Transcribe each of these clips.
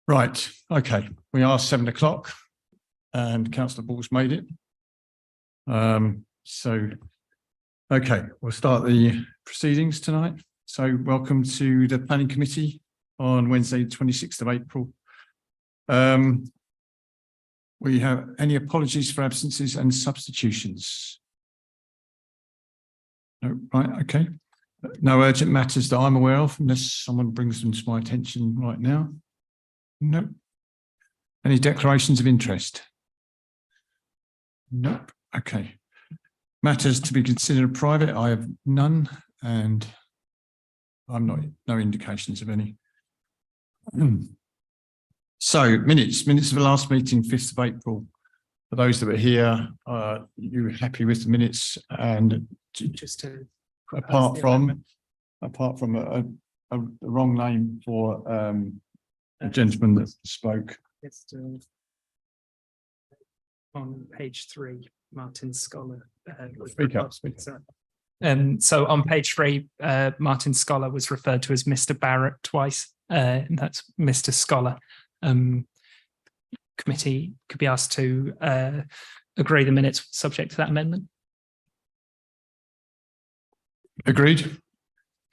Right, okay, we are 7 o'clock and Councillor Ball's made it. Okay, we'll start the proceedings tonight. So welcome to the Planning Committee on Wednesday, 26th of April. We have any apologies for absences and substitutions? No, right, okay. No urgent matters that I'm aware of, unless someone brings them to my attention right now. No. Any declarations of interest? Nope. Okay. Matters to be considered private, I have none, and no indications of any. So minutes of the last meeting, 5th of April. For those that were here, you were happy with the minutes, and just to, apart from a wrong name for a gentleman that spoke. It's on page 3, Martin Scholar. Speak up. So on page 3, Martin Scholar was referred to as Mr. Barrett twice, and that's Mr. Scholar. Committee could be asked to agree the minutes subject to that amendment. Agreed.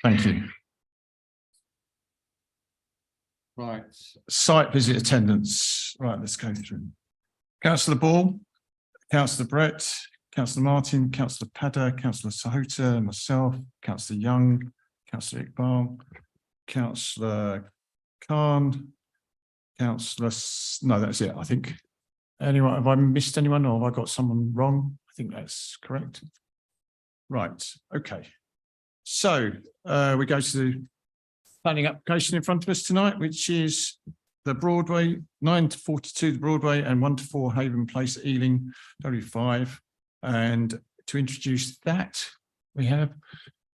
Thank you. Right, site visit attendance. Right, let's go through. Councillor Ball, Councillor Brett, Councillor Martin, Councillor Padder, Councillor Sahota, myself, Councillor Young, Councillor Iqbal, Councillor Khan, Councillor, no, that's it, I think. Anyone, have I missed anyone or have I got someone wrong? I think that's correct. Right, okay. So we go to the planning application in front of us tonight, which is the Broadway, 9 to 42 the Broadway and 1 to 4 Haven Place, Ealing, W5. And to introduce that, we have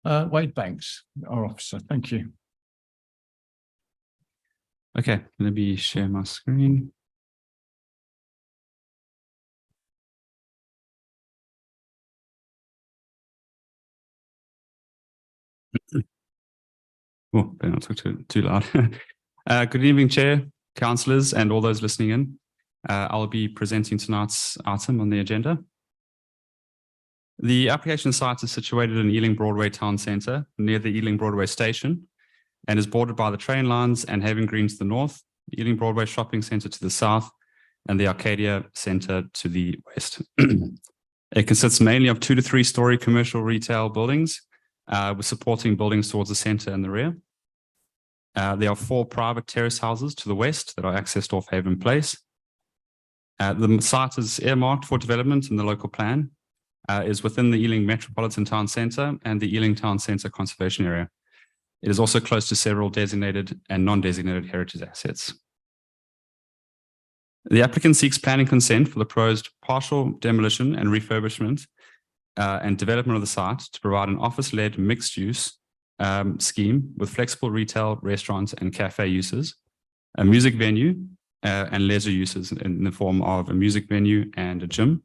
Wade Banks, our officer. Thank you. Okay, let me share my screen. Oh, better not talk too loud. Good evening, Chair, councillors, and all those listening in. I'll be presenting tonight's item on the agenda. The application site is situated in Ealing Broadway Town Centre, near the Ealing Broadway Station, and is bordered by the train lines and Haven Green to the north, the Ealing Broadway Shopping Centre to the south, and the Arcadia Centre to the west. It consists mainly of 2 to 3 story commercial retail buildings, with supporting buildings towards the centre and the rear. There are 4 private terrace houses to the west that are accessed off Haven Place. The site is earmarked for development in the local plan, is within the Ealing Metropolitan Town Centre and the Ealing Town Centre Conservation Area. It is also close to several designated and non-designated heritage assets. The applicant seeks planning consent for the proposed partial demolition and refurbishment and development of the site to provide an office-led mixed-use scheme with flexible retail, restaurants, and cafe uses, a music venue, and leisure uses in the form of a music venue and a gym,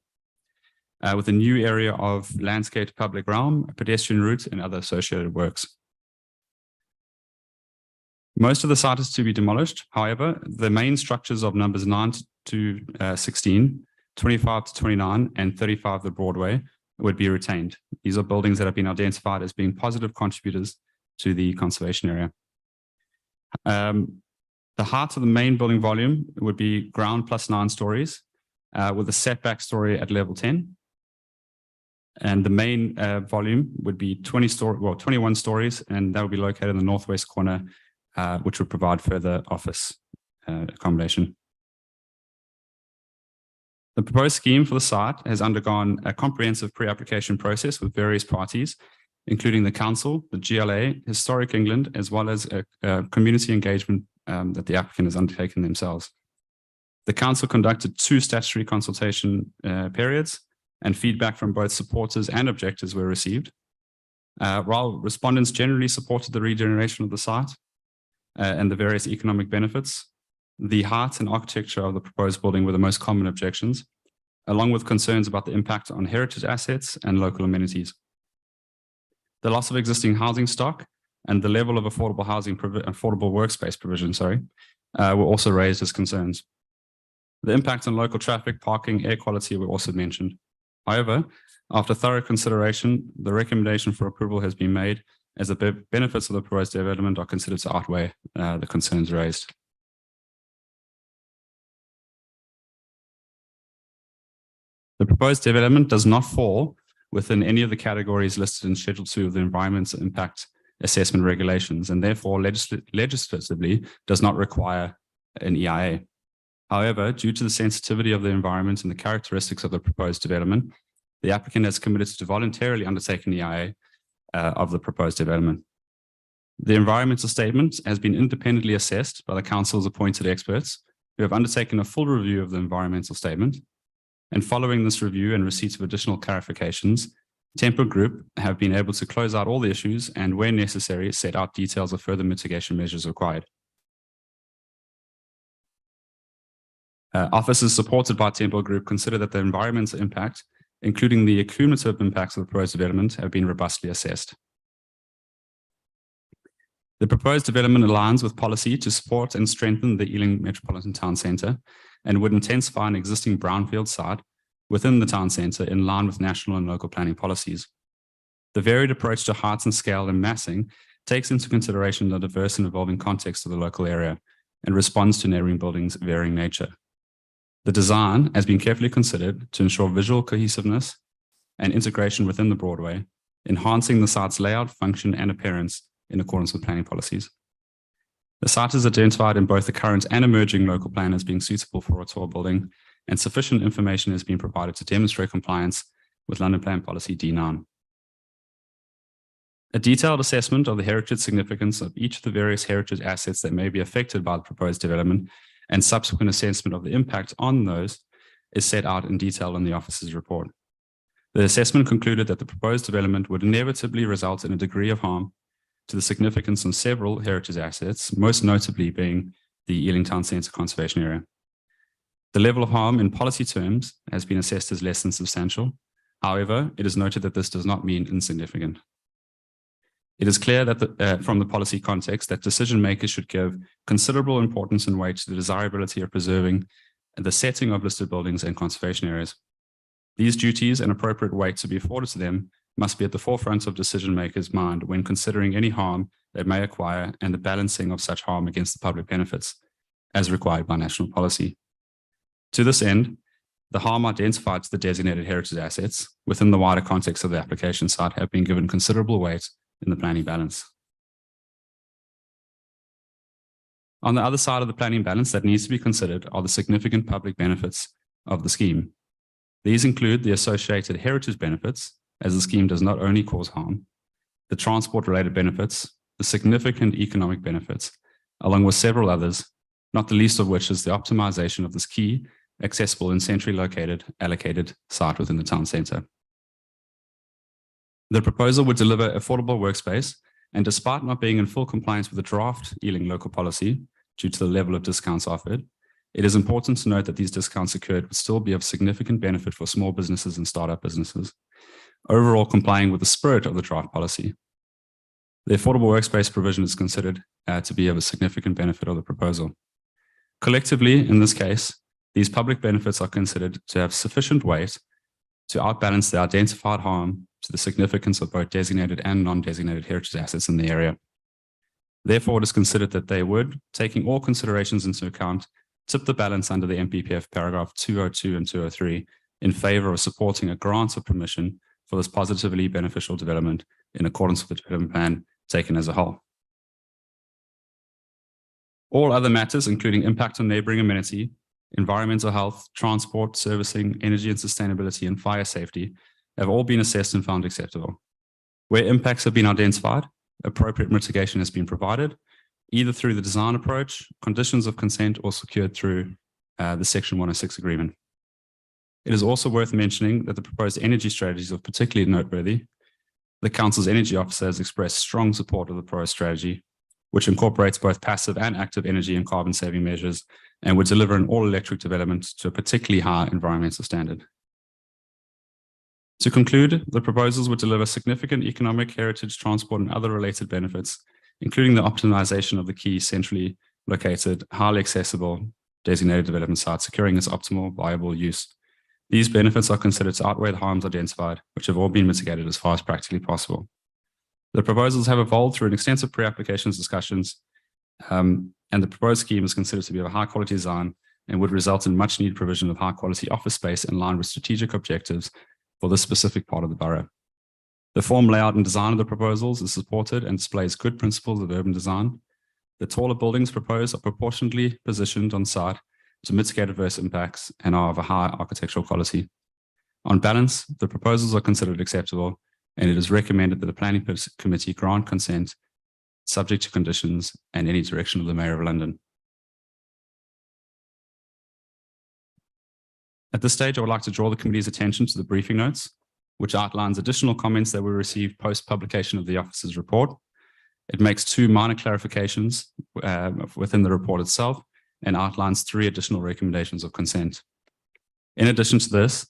with a new area of landscaped public realm, a pedestrian route, and other associated works. Most of the site is to be demolished. However, the main structures of numbers 9 to 16, 25 to 29, and 35 the Broadway would be retained. These are buildings that have been identified as being positive contributors to the conservation area. The height of the main building volume would be ground plus 9 stories, with a setback story at level 10. And the main volume would be 21 stories, and that would be located in the northwest corner, which would provide further office accommodation. The proposed scheme for the site has undergone a comprehensive pre-application process with various parties, including the council, the GLA, Historic England, as well as a community engagement that the applicant has undertaken themselves. The council conducted 2 statutory consultation periods, and feedback from both supporters and objectors were received. While respondents generally supported the regeneration of the site and the various economic benefits, the height and architecture of the proposed building were the most common objections, along with concerns about the impact on heritage assets and local amenities. The loss of existing housing stock and the level of affordable housing, affordable workspace provision, were also raised as concerns. The impact on local traffic, parking, air quality were also mentioned. However, after thorough consideration, the recommendation for approval has been made as the benefits of the proposed development are considered to outweigh the concerns raised. The proposed development does not fall within any of the categories listed in Schedule 2 of the Environmental Impact Assessment Regulations, and therefore legislatively does not require an EIA. However, due to the sensitivity of the environment and the characteristics of the proposed development, the applicant has committed to voluntarily undertake an EIA of the proposed development. The environmental statement has been independently assessed by the council's appointed experts who have undertaken a full review of the environmental statement. And following this review and receipt of additional clarifications, Temple Group have been able to close out all the issues and, where necessary, set out details of further mitigation measures required. Officers supported by Temple Group consider that the environmental impact, including the cumulative impacts of the proposed development, have been robustly assessed. The proposed development aligns with policy to support and strengthen the Ealing Metropolitan Town Centre and would intensify an existing brownfield site within the town centre in line with national and local planning policies. The varied approach to heights and scale and massing takes into consideration the diverse and evolving context of the local area and responds to neighbouring buildings' varying nature. The design has been carefully considered to ensure visual cohesiveness and integration within the Broadway, enhancing the site's layout, function, and appearance in accordance with planning policies. The site is identified in both the current and emerging local plan as being suitable for a tall building, and sufficient information has been provided to demonstrate compliance with London Plan Policy D9. A detailed assessment of the heritage significance of each of the various heritage assets that may be affected by the proposed development and subsequent assessment of the impact on those is set out in detail in the officer's report. The assessment concluded that the proposed development would inevitably result in a degree of harm to the significance of several heritage assets, most notably being the Ealing Town Centre Conservation Area. The level of harm in policy terms has been assessed as less than substantial. However, it is noted that this does not mean insignificant. It is clear that from the policy context that decision makers should give considerable importance and weight to the desirability of preserving the setting of listed buildings and conservation areas. These duties and appropriate weight to be afforded to them must be at the forefront of decision makers' mind when considering any harm they may acquire and the balancing of such harm against the public benefits as required by national policy. To this end, the harm identified to the designated heritage assets within the wider context of the application site have been given considerable weight in the planning balance. On the other side of the planning balance that needs to be considered are the significant public benefits of the scheme. These include the associated heritage benefits, as the scheme does not only cause harm, the transport-related benefits, the significant economic benefits, along with several others, not the least of which is the optimization of this key, accessible and centrally located, allocated site within the town centre. The proposal would deliver affordable workspace, and despite not being in full compliance with the draft Ealing local policy due to the level of discounts offered, it is important to note that these discounts secured would still be of significant benefit for small businesses and startup businesses, overall complying with the spirit of the draft policy. The affordable workspace provision is considered to be of a significant benefit of the proposal. Collectively, in this case, these public benefits are considered to have sufficient weight to outbalance the identified harm to the significance of both designated and non-designated heritage assets in the area. Therefore, it is considered that they would, taking all considerations into account, tip the balance under the MPPF paragraph 202 and 203 in favour of supporting a grant of permission for this positively beneficial development in accordance with the development plan taken as a whole. All other matters, including impact on neighbouring amenity, environmental health, transport, servicing, energy and sustainability, and fire safety, have all been assessed and found acceptable. Where impacts have been identified, appropriate mitigation has been provided, either through the design approach, conditions of consent, or secured through the Section 106 agreement. It is also worth mentioning that the proposed energy strategies are particularly noteworthy. The Council's Energy Officer has expressed strong support of the proposed strategy, which incorporates both passive and active energy and carbon saving measures and would deliver an all-electric development to a particularly high environmental standard. To conclude, the proposals would deliver significant economic, heritage, transport, and other related benefits, including the optimization of the key centrally located, highly accessible, designated development site, securing its optimal viable use. These benefits are considered to outweigh the harms identified, which have all been mitigated as far as practically possible. The proposals have evolved through an extensive pre-applications discussions, and the proposed scheme is considered to be of a high-quality design and would result in much-needed provision of high-quality office space in line with strategic objectives for this specific part of the borough. The form, layout, and design of the proposals is supported and displays good principles of urban design. The taller buildings proposed are proportionately positioned on site to mitigate adverse impacts and are of a high architectural quality. On balance, the proposals are considered acceptable, and it is recommended that the Planning Committee grant consent subject to conditions and any direction of the Mayor of London. At this stage, I would like to draw the committee's attention to the briefing notes, which outlines additional comments that were received post-publication of the officer's report. It makes 2 minor clarifications within the report itself and outlines 3 additional recommendations of consent. In addition to this,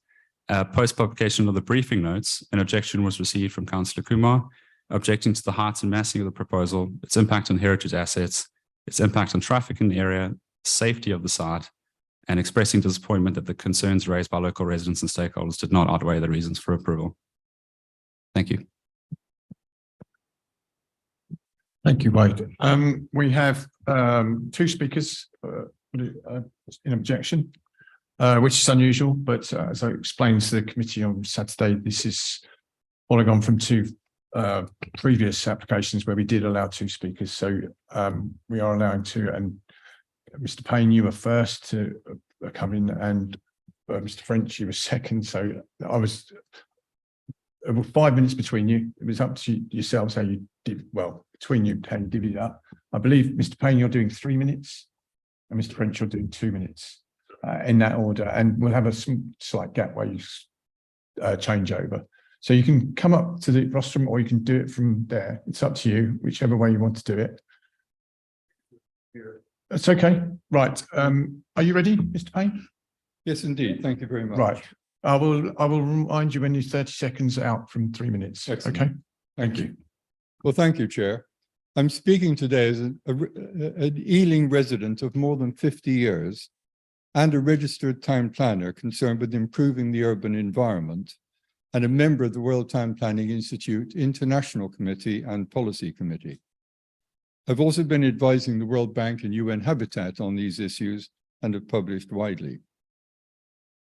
post-publication of the briefing notes, an objection was received from Councillor Kumar, objecting to the height and massing of the proposal, its impact on heritage assets, its impact on traffic in the area, safety of the site, and expressing disappointment that the concerns raised by local residents and stakeholders did not outweigh the reasons for approval. Thank you. Thank you, Wade. We have 2 speakers in objection, which is unusual, but as I explained to the committee on Saturday, this is following on from 2 previous applications where we did allow 2 speakers. So we are allowing 2, and Mr. Payne, you were first to come in, and Mr. French, you were second. So I was 5 minutes between you. It was up to yourselves how you did, well, between you, how you divvied it up. I believe, Mr. Payne, you're doing 3 minutes, and Mr. French, you're doing 2 minutes in that order. And we'll have a slight gap where you change over. So you can come up to the rostrum or you can do it from there. It's up to you, whichever way you want to do it. That's okay. Right. Are you ready, Mr. Payne? Yes, indeed. Thank you very much. Right. I will remind you when you're 30 seconds out from 3 minutes. Excellent. Okay. Thank you. Well, thank you, Chair. I'm speaking today as an Ealing resident of more than 50 years and a registered town planner concerned with improving the urban environment, and a member of the World Town Planning Institute International Committee and Policy Committee. I've also been advising the World Bank and UN Habitat on these issues and have published widely.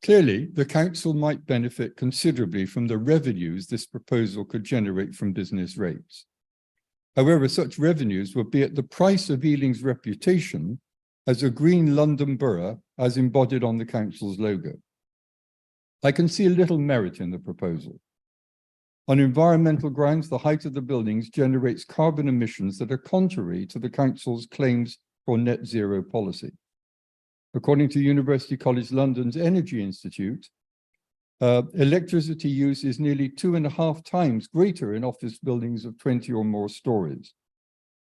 Clearly, the Council might benefit considerably from the revenues this proposal could generate from business rates. However, such revenues would be at the price of Ealing's reputation as a green London borough as embodied on the Council's logo. I can see little merit in the proposal. On environmental grounds, the height of the buildings generates carbon emissions that are contrary to the Council's claims for net zero policy. According to University College London's Energy Institute, electricity use is nearly 2.5 times greater in office buildings of 20 or more stories,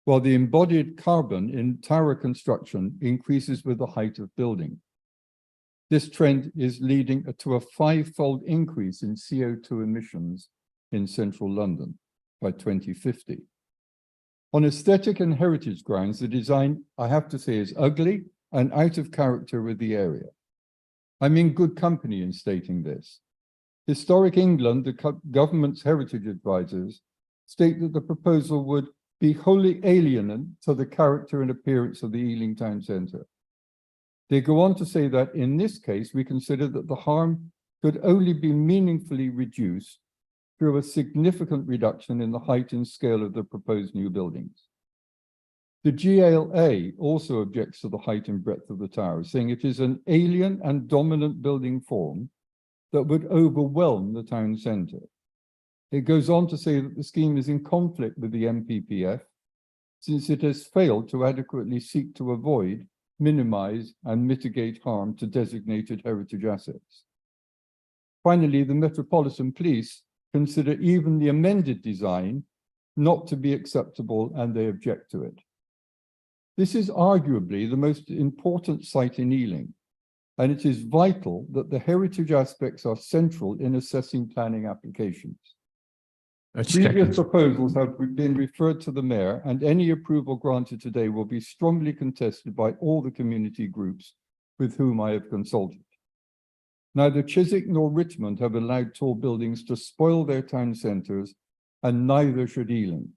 while the embodied carbon in tower construction increases with the height of building. This trend is leading to a 5-fold increase in CO2 emissions in central London by 2050. On aesthetic and heritage grounds, the design, I have to say, is ugly and out of character with the area. I'm in good company in stating this. Historic England, the government's heritage advisors, state that the proposal would be wholly alien to the character and appearance of the Ealing Town Centre. They go on to say that in this case, we consider that the harm could only be meaningfully reduced through a significant reduction in the height and scale of the proposed new buildings. The GLA also objects to the height and breadth of the tower, saying it is an alien and dominant building form that would overwhelm the town centre. It goes on to say that the scheme is in conflict with the NPPF, since it has failed to adequately seek to avoid, minimize, and mitigate harm to designated heritage assets. Finally, the Metropolitan Police consider even the amended design not to be acceptable, and they object to it. This is arguably the most important site in Ealing, and it is vital that the heritage aspects are central in assessing planning applications. Previous proposals have been referred to the mayor, and any approval granted today will be strongly contested by all the community groups with whom I have consulted. Neither Chiswick nor Richmond have allowed tall buildings to spoil their town centres, and neither should Ealing.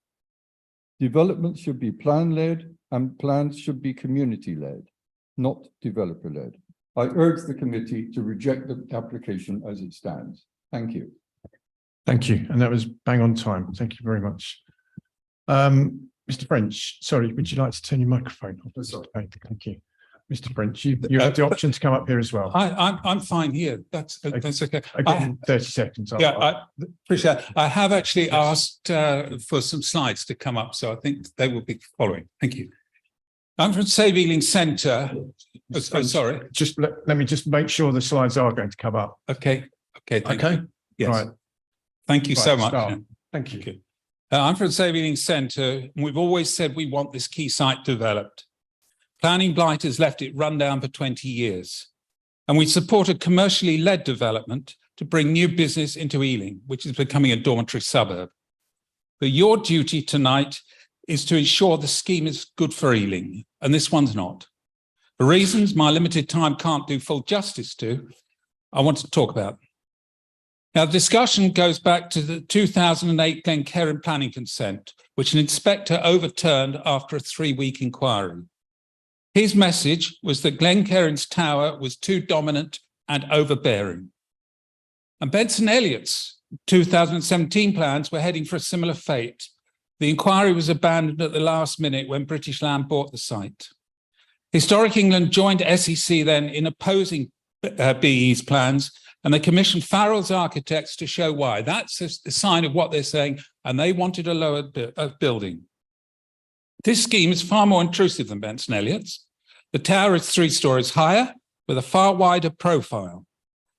Development should be plan-led, and plans should be community-led, not developer-led. I urge the committee to reject the application as it stands. Thank you. Thank you. And that was bang on time. Thank you very much. Mr. French, sorry, would you like to turn your microphone off? Sorry. Thank you. Mr. French, you have the option to come up here as well. I'm fine here. That's okay. Again, 30 seconds. Yeah, I appreciate it. I have actually asked for some slides to come up, so I think they will be following. Thank you. I'm from Save Ealing Centre. Oh, sorry. Just let me just make sure the slides are going to come up. Okay. Thank you. Yes. Right. Thank you so Right, much. start. Thank you. Okay. I'm from Save Ealing Centre, and we've always said we want this key site developed. Planning blight has left it run down for 20 years. And we support a commercially led development to bring new business into Ealing, which is becoming a dormitory suburb. But your duty tonight is to ensure the scheme is good for Ealing, and this one's not. For reasons my limited time can't do full justice to, I want to talk about. Now, the discussion goes back to the 2008 Glencairn planning consent, which an inspector overturned after a 3-week inquiry. His message was that Glencairn's tower was too dominant and overbearing. And Benson Elliott's 2017 plans were heading for a similar fate. The inquiry was abandoned at the last minute when British Land bought the site. Historic England joined SEC then in opposing BE's plans, and they commissioned Farrell's architects to show why. That's a sign of what they're saying, and they wanted a lower building. This scheme is far more intrusive than Benson Elliott's. The tower is 3 stories higher with a far wider profile.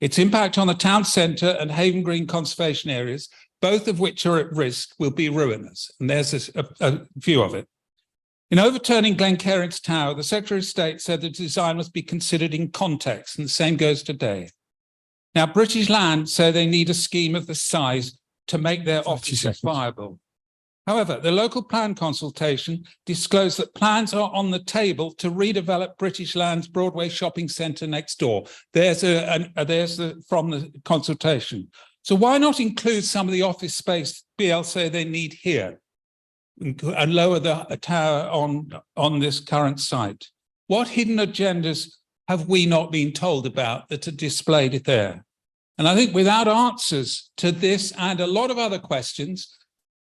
Its impact on the town centre and Haven Green conservation areas, both of which are at risk, will be ruinous. And there's a view of it. In overturning Glencairn's tower, the Secretary of State said the design must be considered in context, and the same goes today. Now, British Land say they need a scheme of this size to make their offices viable. However, the local plan consultation disclosed that plans are on the table to redevelop British Land's Broadway shopping centre next door. There's from the consultation. So why not include some of the office space BL say they need here and lower the tower on this current site? What hidden agendas have we not been told about that are displayed there? And I think without answers to this and a lot of other questions,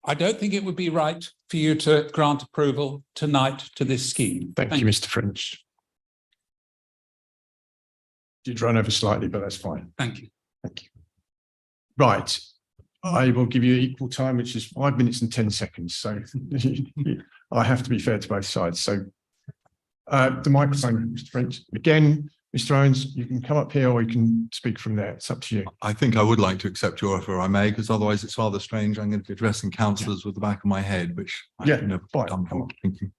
I don't think it would be right for you to grant approval tonight to this scheme. Thank you, Mr. French. Did run over slightly, but that's fine. Thank you. Thank you. Right. I will give you equal time, which is 5 minutes and 10 seconds. So I have to be fair to both sides. So the microphone, Mr. French. Again, Mr. Owens, you can come up here or you can speak from there. It's up to you. I think I would like to accept your offer, I may, because otherwise it's rather strange. I'm going to be addressing councillors with the back of my head, which I've never fine. done before. Thank you.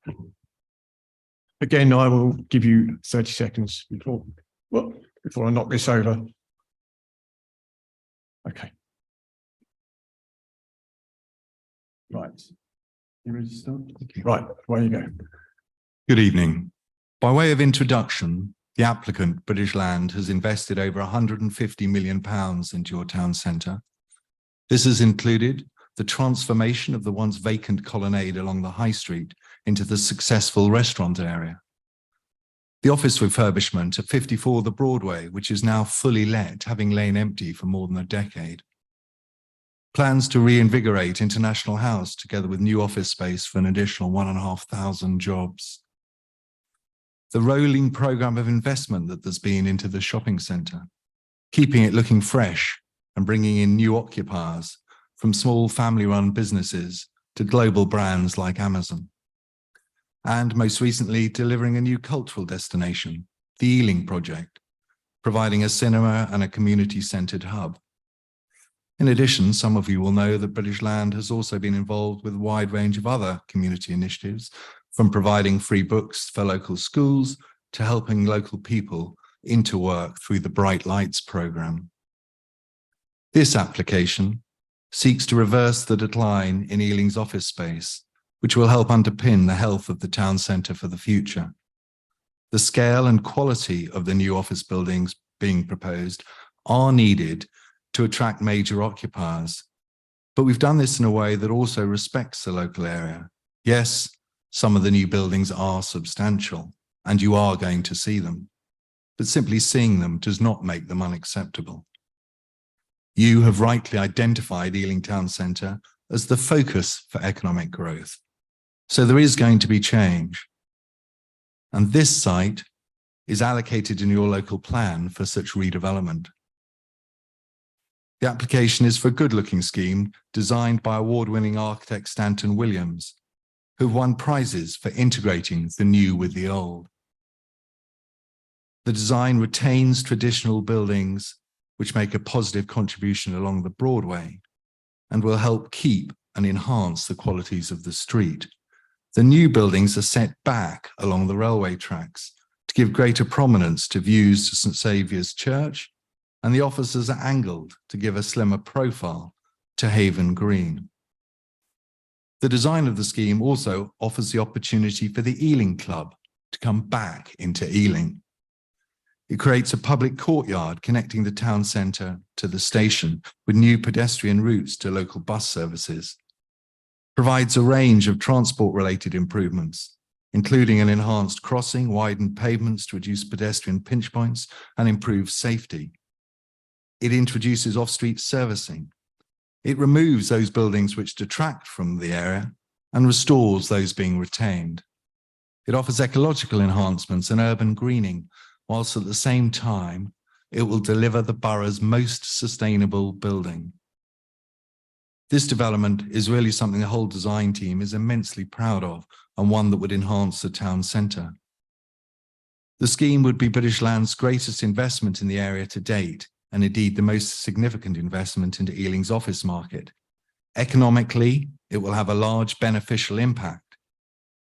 Again, I will give you 30 seconds before I knock this over. Okay. Right. You ready to start? Right, away you go. Good evening. By way of introduction, the applicant, British Land, has invested over £150 million into your town centre. This has included the transformation of the once vacant colonnade along the High Street into the successful restaurant area. The office refurbishment at 54 The Broadway, which is now fully let, having lain empty for more than a decade. Plans to reinvigorate International House together with new office space for an additional 1,500 jobs. The rolling programme of investment that there's been into the shopping centre, keeping it looking fresh and bringing in new occupiers from small family-run businesses to global brands like Amazon. And most recently, delivering a new cultural destination, the Ealing Project, providing a cinema and a community-centred hub. In addition, some of you will know that British Land has also been involved with a wide range of other community initiatives, from providing free books for local schools to helping local people into work through the Bright Lights programme. This application seeks to reverse the decline in Ealing's office space, which will help underpin the health of the town centre for the future. The scale and quality of the new office buildings being proposed are needed to attract major occupiers, but we've done this in a way that also respects the local area. Yes, some of the new buildings are substantial, and you are going to see them, but simply seeing them does not make them unacceptable. You have rightly identified Ealing Town Centre as the focus for economic growth. So there is going to be change. And this site is allocated in your local plan for such redevelopment. The application is for a good-looking scheme designed by award-winning architect Stanton Williams, who've won prizes for integrating the new with the old. The design retains traditional buildings which make a positive contribution along the Broadway and will help keep and enhance the qualities of the street. The new buildings are set back along the railway tracks to give greater prominence to views to St Saviour's Church, and the offices are angled to give a slimmer profile to Haven Green. The design of the scheme also offers the opportunity for the Ealing Club to come back into Ealing. It creates a public courtyard connecting the town centre to the station with new pedestrian routes to local bus services, provides a range of transport-related improvements, including an enhanced crossing, widened pavements to reduce pedestrian pinch points and improve safety. It introduces off-street servicing. It removes those buildings which detract from the area and restores those being retained. It offers ecological enhancements and urban greening, whilst at the same time, it will deliver the borough's most sustainable building. This development is really something the whole design team is immensely proud of, and one that would enhance the town centre. The scheme would be British Land's greatest investment in the area to date, and indeed the most significant investment into Ealing's office market. Economically, it will have a large beneficial impact.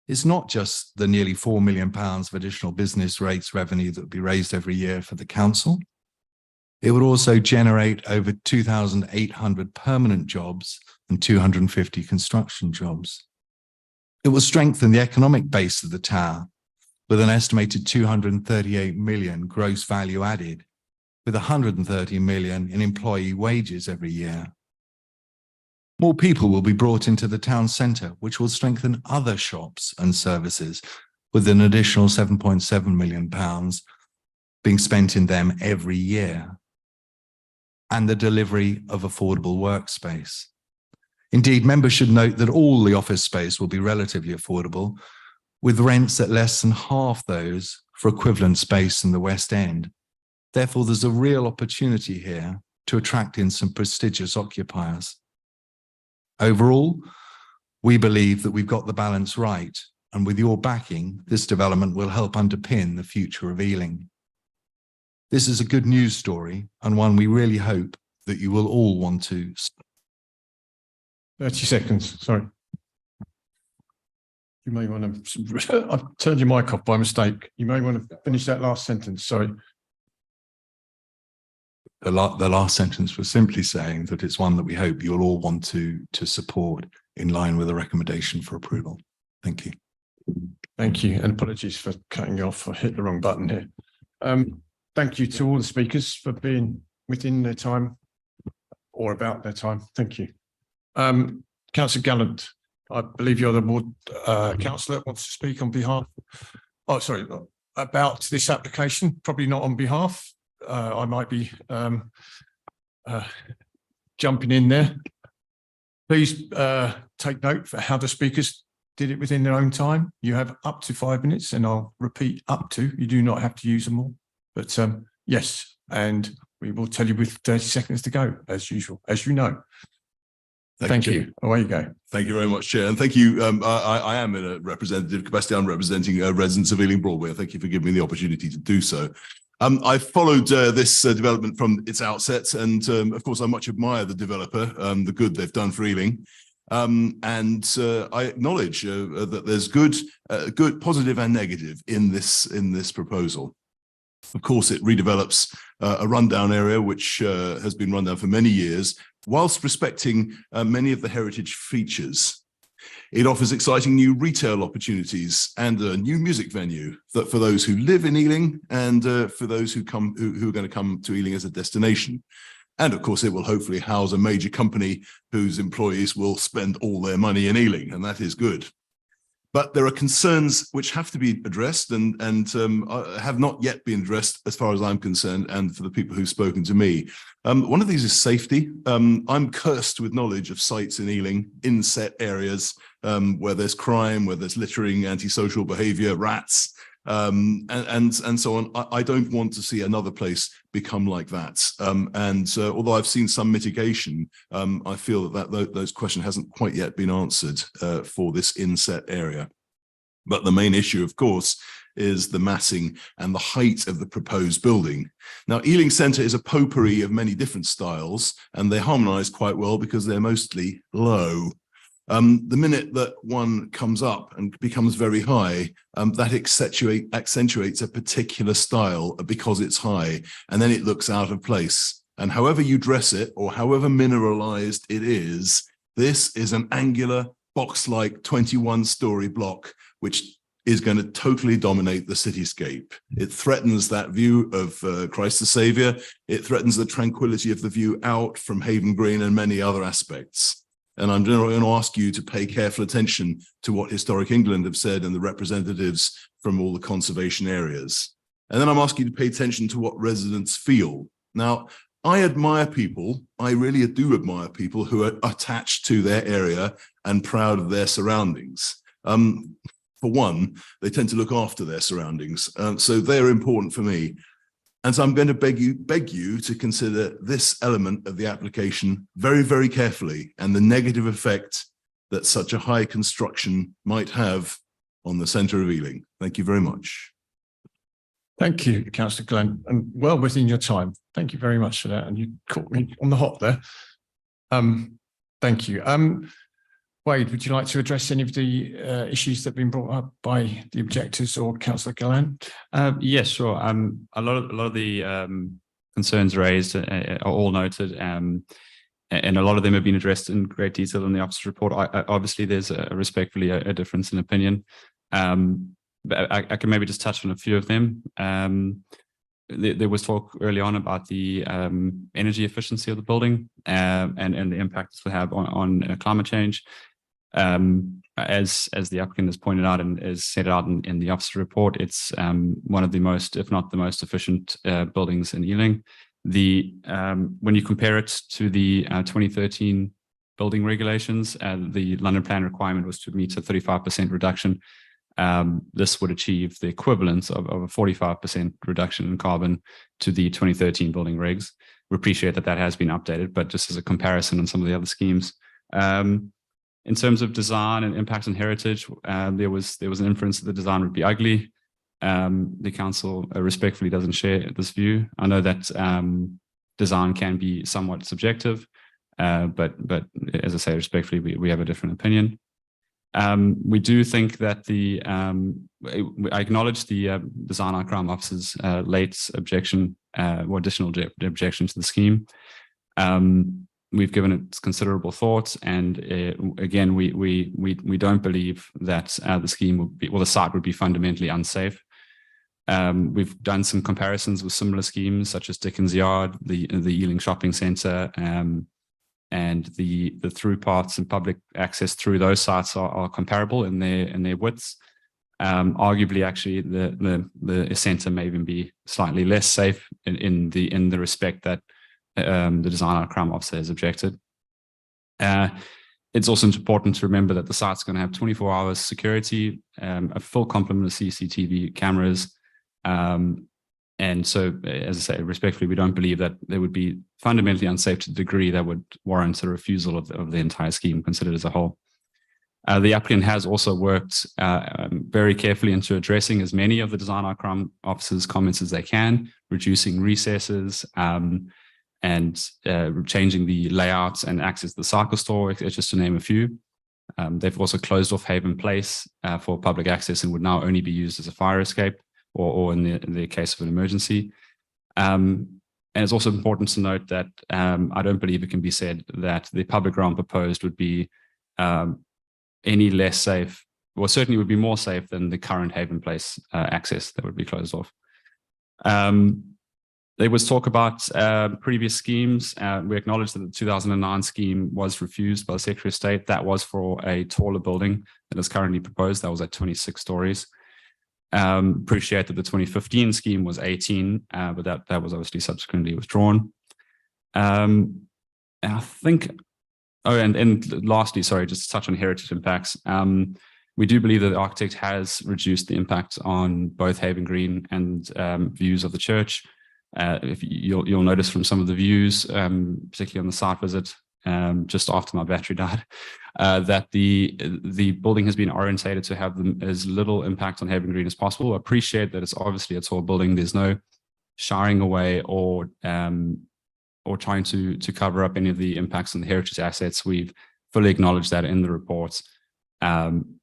It's not just the nearly £4 million of additional business rates revenue that would be raised every year for the council. It would also generate over 2,800 permanent jobs and 250 construction jobs. It will strengthen the economic base of the tower with an estimated 238 million gross value added, with 130 million in employee wages every year. More people will be brought into the town centre, which will strengthen other shops and services, with an additional £7.7 million being spent in them every year, and the delivery of affordable workspace. Indeed, members should note that all the office space will be relatively affordable, with rents at less than half those for equivalent space in the West End. Therefore, there's a real opportunity here to attract in some prestigious occupiers. Overall, we believe that we've got the balance right, and with your backing, this development will help underpin the future of Ealing. This is a good news story, and one we really hope that you will all want to. 30 seconds, sorry. You may want to, I've turned your mic off by mistake. You may want to finish that last sentence, sorry. The last sentence was simply saying that it's one that we hope you'll all want to support in line with the recommendation for approval. Thank you. Thank you, and apologies for cutting you off. I hit the wrong button here. Thank you to all the speakers for being within their time or about their time. Thank you. Councillor Gallant, I believe you're the ward councillor that wants to speak on behalf. Oh, sorry, about this application, probably not on behalf. I might be jumping in there. Please take note for how the speakers did it within their own time. You have up to 5 minutes, and I'll repeat up to. You do not have to use them all. But yes, and we will tell you with 30 seconds to go, as usual, as you know. Thank you. Away you go. Thank you very much, Chair. And thank you. I am in a representative capacity. I'm representing residents of Ealing Broadway. Thank you for giving me the opportunity to do so. I followed this development from its outset, and of course, I much admire the developer, the good they've done for Ealing. And I acknowledge that there's good, positive and negative in this proposal. Of course, it redevelops a rundown area which has been run down for many years, whilst respecting many of the heritage features. It offers exciting new retail opportunities and a new music venue that for those who live in Ealing and for those who are going to come to Ealing as a destination. And of course, it will hopefully house a major company whose employees will spend all their money in Ealing, and that is good. But there are concerns which have to be addressed and have not yet been addressed as far as I'm concerned and for the people who've spoken to me. One of these is safety. I'm cursed with knowledge of sites in Ealing, inset areas where there's crime, where there's littering, antisocial behaviour, rats, and so on. I don't want to see another place become like that. Although I've seen some mitigation, I feel that those question hasn't quite yet been answered for this inset area. But the main issue, of course, is the massing and the height of the proposed building. Now, Ealing Centre is a potpourri of many different styles, and they harmonise quite well because they're mostly low. The minute that one comes up and becomes very high, that accentuates a particular style because it's high, and then it looks out of place. And however you dress it, or however mineralized it is, this is an angular, box-like 21-story block, which is going to totally dominate the cityscape. It threatens that view of Christ the Saviour. It threatens the tranquility of the view out from Haven Green and many other aspects. And I'm going to ask you to pay careful attention to what Historic England have said and the representatives from all the conservation areas. And then I'm asking you to pay attention to what residents feel. Now, I admire people, I really do admire people who are attached to their area and proud of their surroundings. For one, they tend to look after their surroundings, so they're important for me. And so I'm going to beg you to consider this element of the application very, very carefully and the negative effect that such a high construction might have on the centre of Ealing. Thank you very much. Thank you, Councillor Glenn, and well within your time. Thank you very much for that. And you caught me on the hop there. Thank you. Wade, would you like to address any of the issues that have been brought up by the objectors or Councillor Gallant? Yes, sure. A lot of the concerns raised are all noted, and a lot of them have been addressed in great detail in the officer's report. Obviously, there's respectfully a difference in opinion. But I can maybe just touch on a few of them. There was talk early on about the energy efficiency of the building and the impact this will have on climate change. As the applicant has pointed out and is set out in the officer report, it's one of the most, if not the most efficient buildings in Ealing. When you compare it to the 2013 building regulations, the London Plan requirement was to meet a 35% reduction. This would achieve the equivalent of a 45% reduction in carbon to the 2013 building regs. We appreciate that has been updated, but just as a comparison on some of the other schemes. In terms of design and impact on heritage, there was an inference that the design would be ugly. The council respectfully doesn't share this view. I know that design can be somewhat subjective, but as I say, respectfully, we have a different opinion. We do think that I acknowledge the Design Art Crime Officer's late objection or additional objection to the scheme. We've given it considerable thought, and again, we don't believe that the scheme would be, well, the site would be fundamentally unsafe. We've done some comparisons with similar schemes such as Dickens Yard, the Ealing Shopping Centre, and the through paths and public access through those sites are comparable in their widths. Arguably, actually, the centre may even be slightly less safe in the respect that the Design Art Crime Officer has objected. It's also important to remember that the site's going to have 24 hours security, a full complement of CCTV cameras. And so, as I say, respectfully, we don't believe that they would be fundamentally unsafe to the degree that would warrant a refusal of the entire scheme considered as a whole. The applicant has also worked very carefully into addressing as many of the Design Art Crime Officer's comments as they can, reducing recesses and changing the layouts and access to the cycle store, just to name a few. They've also closed off Haven Place for public access and would now only be used as a fire escape or in the case of an emergency. And it's also important to note that I don't believe it can be said that the public ground proposed would be any less safe, or certainly would be more safe than the current Haven Place access that would be closed off. There was talk about previous schemes. We acknowledge that the 2009 scheme was refused by the Secretary of State. That was for a taller building that is currently proposed. That was at 26 stories. Appreciate that the 2015 scheme was 18, but that was obviously subsequently withdrawn. And I think, and lastly, sorry, just to touch on heritage impacts. We do believe that the architect has reduced the impact on both Haven Green and views of the church. If you'll notice from some of the views, particularly on the site visit, just after my battery died, that the building has been orientated to have as little impact on Haven Green as possible. I appreciate that it's obviously a tall building. There's no shying away or trying to cover up any of the impacts on the heritage assets. We've fully acknowledged that in the reports. And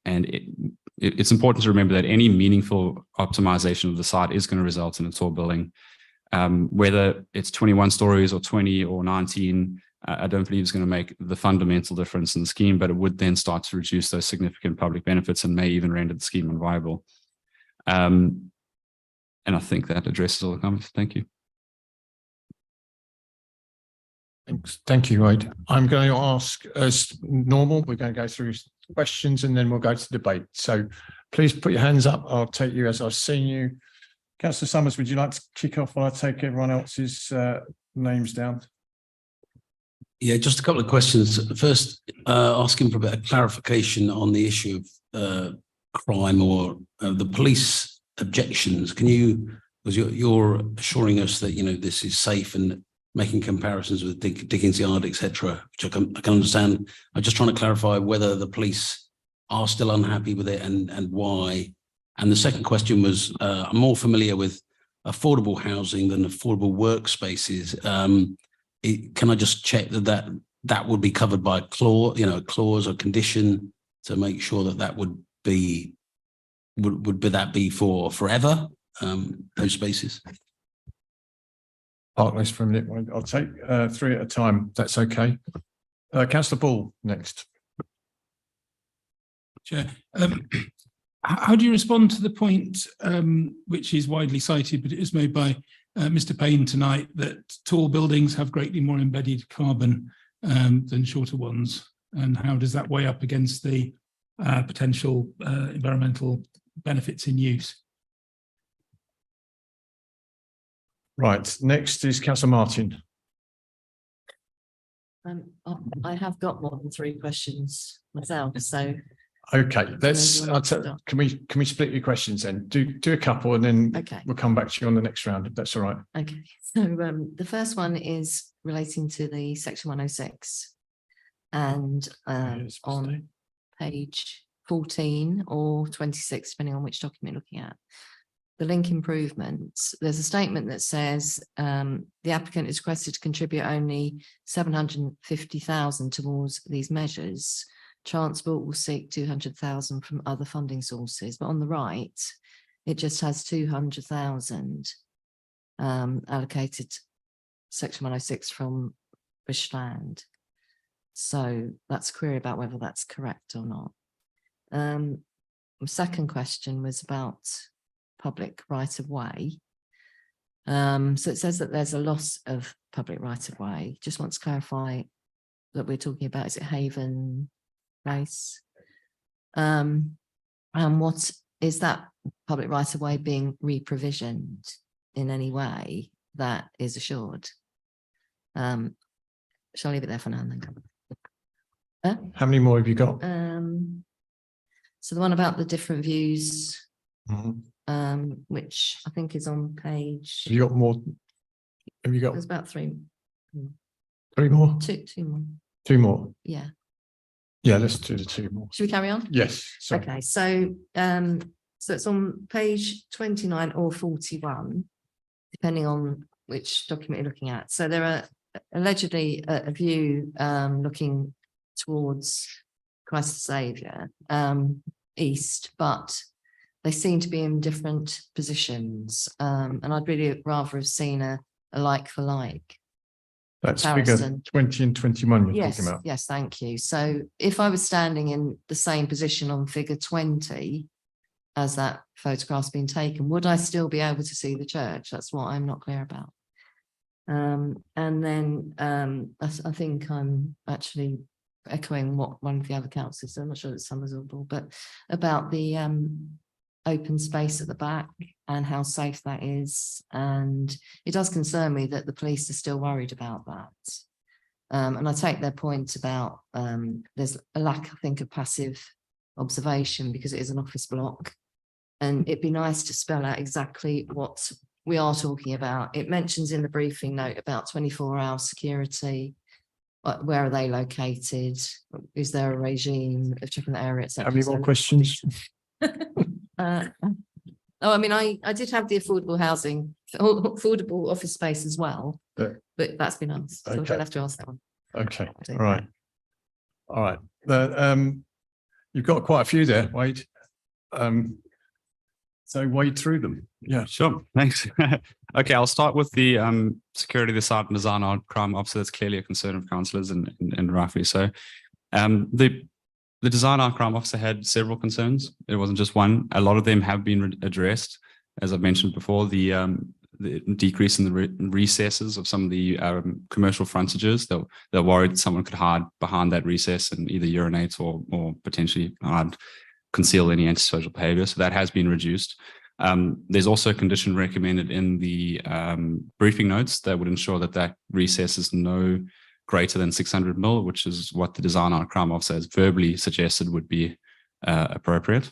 it's important to remember that any meaningful optimization of the site is going to result in a tall building. Whether it's 21 stories or 20 or 19, I don't believe it's going to make the fundamental difference in the scheme, but it would then start to reduce those significant public benefits and may even render the scheme unviable. And I think that addresses all the comments. Thank you. Thanks. Thank you, Wade. I'm going to ask, as normal, we're going to go through questions and then we'll go to debate. So please put your hands up. I'll take you as I've seen you. Councillor Summers, would you like to kick off while I take everyone else's names down? Yeah, just a couple of questions. First, asking for a bit of clarification on the issue of crime or the police objections. Can you, because you're assuring us that, you know, this is safe and making comparisons with Dickens Yard, etc., which I can understand. I'm just trying to clarify whether the police are still unhappy with it and why. And the second question was, I'm more familiar with affordable housing than affordable workspaces. Can I just check that would be covered by a clause or condition to make sure that would that be for forever, those spaces? Park list for a minute. I'll take three at a time. That's okay. Councillor Ball next. Chair, how do you respond to the point, which is widely cited, but it is made by Mr. Payne tonight, that tall buildings have greatly more embedded carbon than shorter ones? And how does that weigh up against the potential environmental benefits in use? Right, next is Councillor Martin. I have got more than three questions myself, so. Okay, can we split your questions then? Do a couple and then we'll come back to you on the next round, if that's all right. Okay, so the first one is relating to the section 106 and on page 14 or 26, depending on which document you're looking at. The link improvements, there's a statement that says the applicant is requested to contribute only 750,000 towards these measures. Transport will seek 200,000 from other funding sources, but on the right, it just has 200,000 allocated section 106 from Bushland. So that's a query about whether that's correct or not. The second question was about public right of way. So it says that there's a loss of public right of way. Just want to clarify that we're talking about, is it Haven Place? And what is that public right of way being re-provisioned in any way that is assured? Shall I leave it there for now and then? How many more have you got? So the one about the different views, Mhm. which I think is on page. Have you got more? Have you got There's about three more? two more. Two more? Yeah. Yeah, let's do the two more. Should we carry on? Yes. Sorry. Okay, so it's on page 29 or 41, depending on which document you're looking at. So there are allegedly a view looking towards Christ the Saviour east, but they seem to be in different positions. And I'd really rather have seen a a like for like. That's figure comparison. 20 and 21 you're Yes, talking about. yes, thank you. So if I was standing in the same position on figure 20 as that photograph's been taken, would I still be able to see the church? That's what I'm not clear about. And then I think I'm actually echoing what one of the other councillors, I'm not sure it's Somerville, but about the open space at the back and how safe that is. And it does concern me that the police are still worried about that. And I take their point about there's a lack, I think, of passive observation because it is an office block. And it'd be nice to spell out exactly what we are talking about. It mentions in the briefing note about 24-hour security. Where are they located? Is there a regime of checking the area? Have you more questions? I mean, I did have the affordable housing, affordable office space as well, but that's been asked. So Okay. I don't have to ask that one. Okay, all right. All right. You've got quite a few there, Wade. So wade through them. Yeah. Sure, thanks. Okay, I'll start with the security of the site and design our crime officer. That's clearly a concern of councillors and rightfully so. The design our crime officer had several concerns. It wasn't just one. A lot of them have been addressed. As I've mentioned before, the decrease in the recesses of some of the commercial frontages. They're worried someone could hide behind that recess and either urinate or potentially conceal any antisocial behavior. So that has been reduced. There's also a condition recommended in the briefing notes that would ensure that recess is no greater than 600 mil, which is what the design our crime officer has verbally suggested would be appropriate.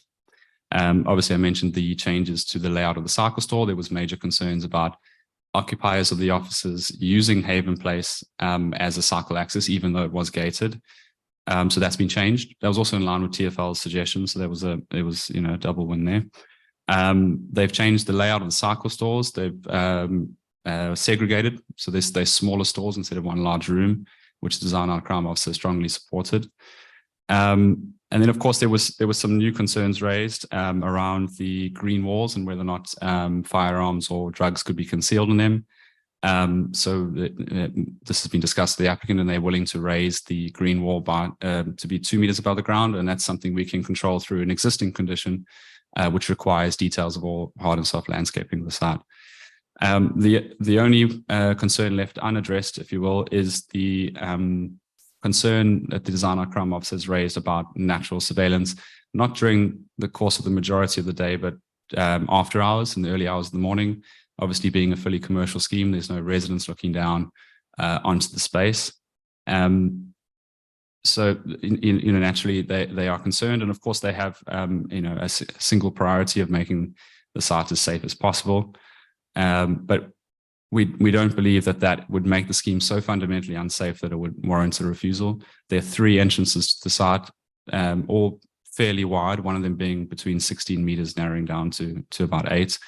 Obviously, I mentioned the changes to the layout of the cycle store. There was major concerns about occupiers of the offices using Haven Place as a cycle access, even though it was gated. So that's been changed. That was also in line with TfL's suggestion. So it was a double win there. They've changed the layout of the cycle stores. They've segregated. So there's smaller stores instead of one large room, which the design our crime officer strongly supported. And then, of course, there was some new concerns raised around the green walls and whether or not firearms or drugs could be concealed in them. So this has been discussed with the applicant, and they're willing to raise the green wall to be 2 meters above the ground, and that's something we can control through an existing condition, which requires details of all hard and soft landscaping of the site. The only concern left unaddressed, if you will, is the concern that the design our crime officer has raised about natural surveillance, not during the course of the majority of the day, but after hours, in the early hours of the morning. Obviously, being a fully commercial scheme, there's no residents looking down onto the space. So, naturally, they are concerned, and of course, they have a single priority of making the site as safe as possible. But we don't believe that would make the scheme so fundamentally unsafe that it would warrant a refusal. There are 3 entrances to the site, all fairly wide, one of them being between 16 meters, narrowing down to about 8.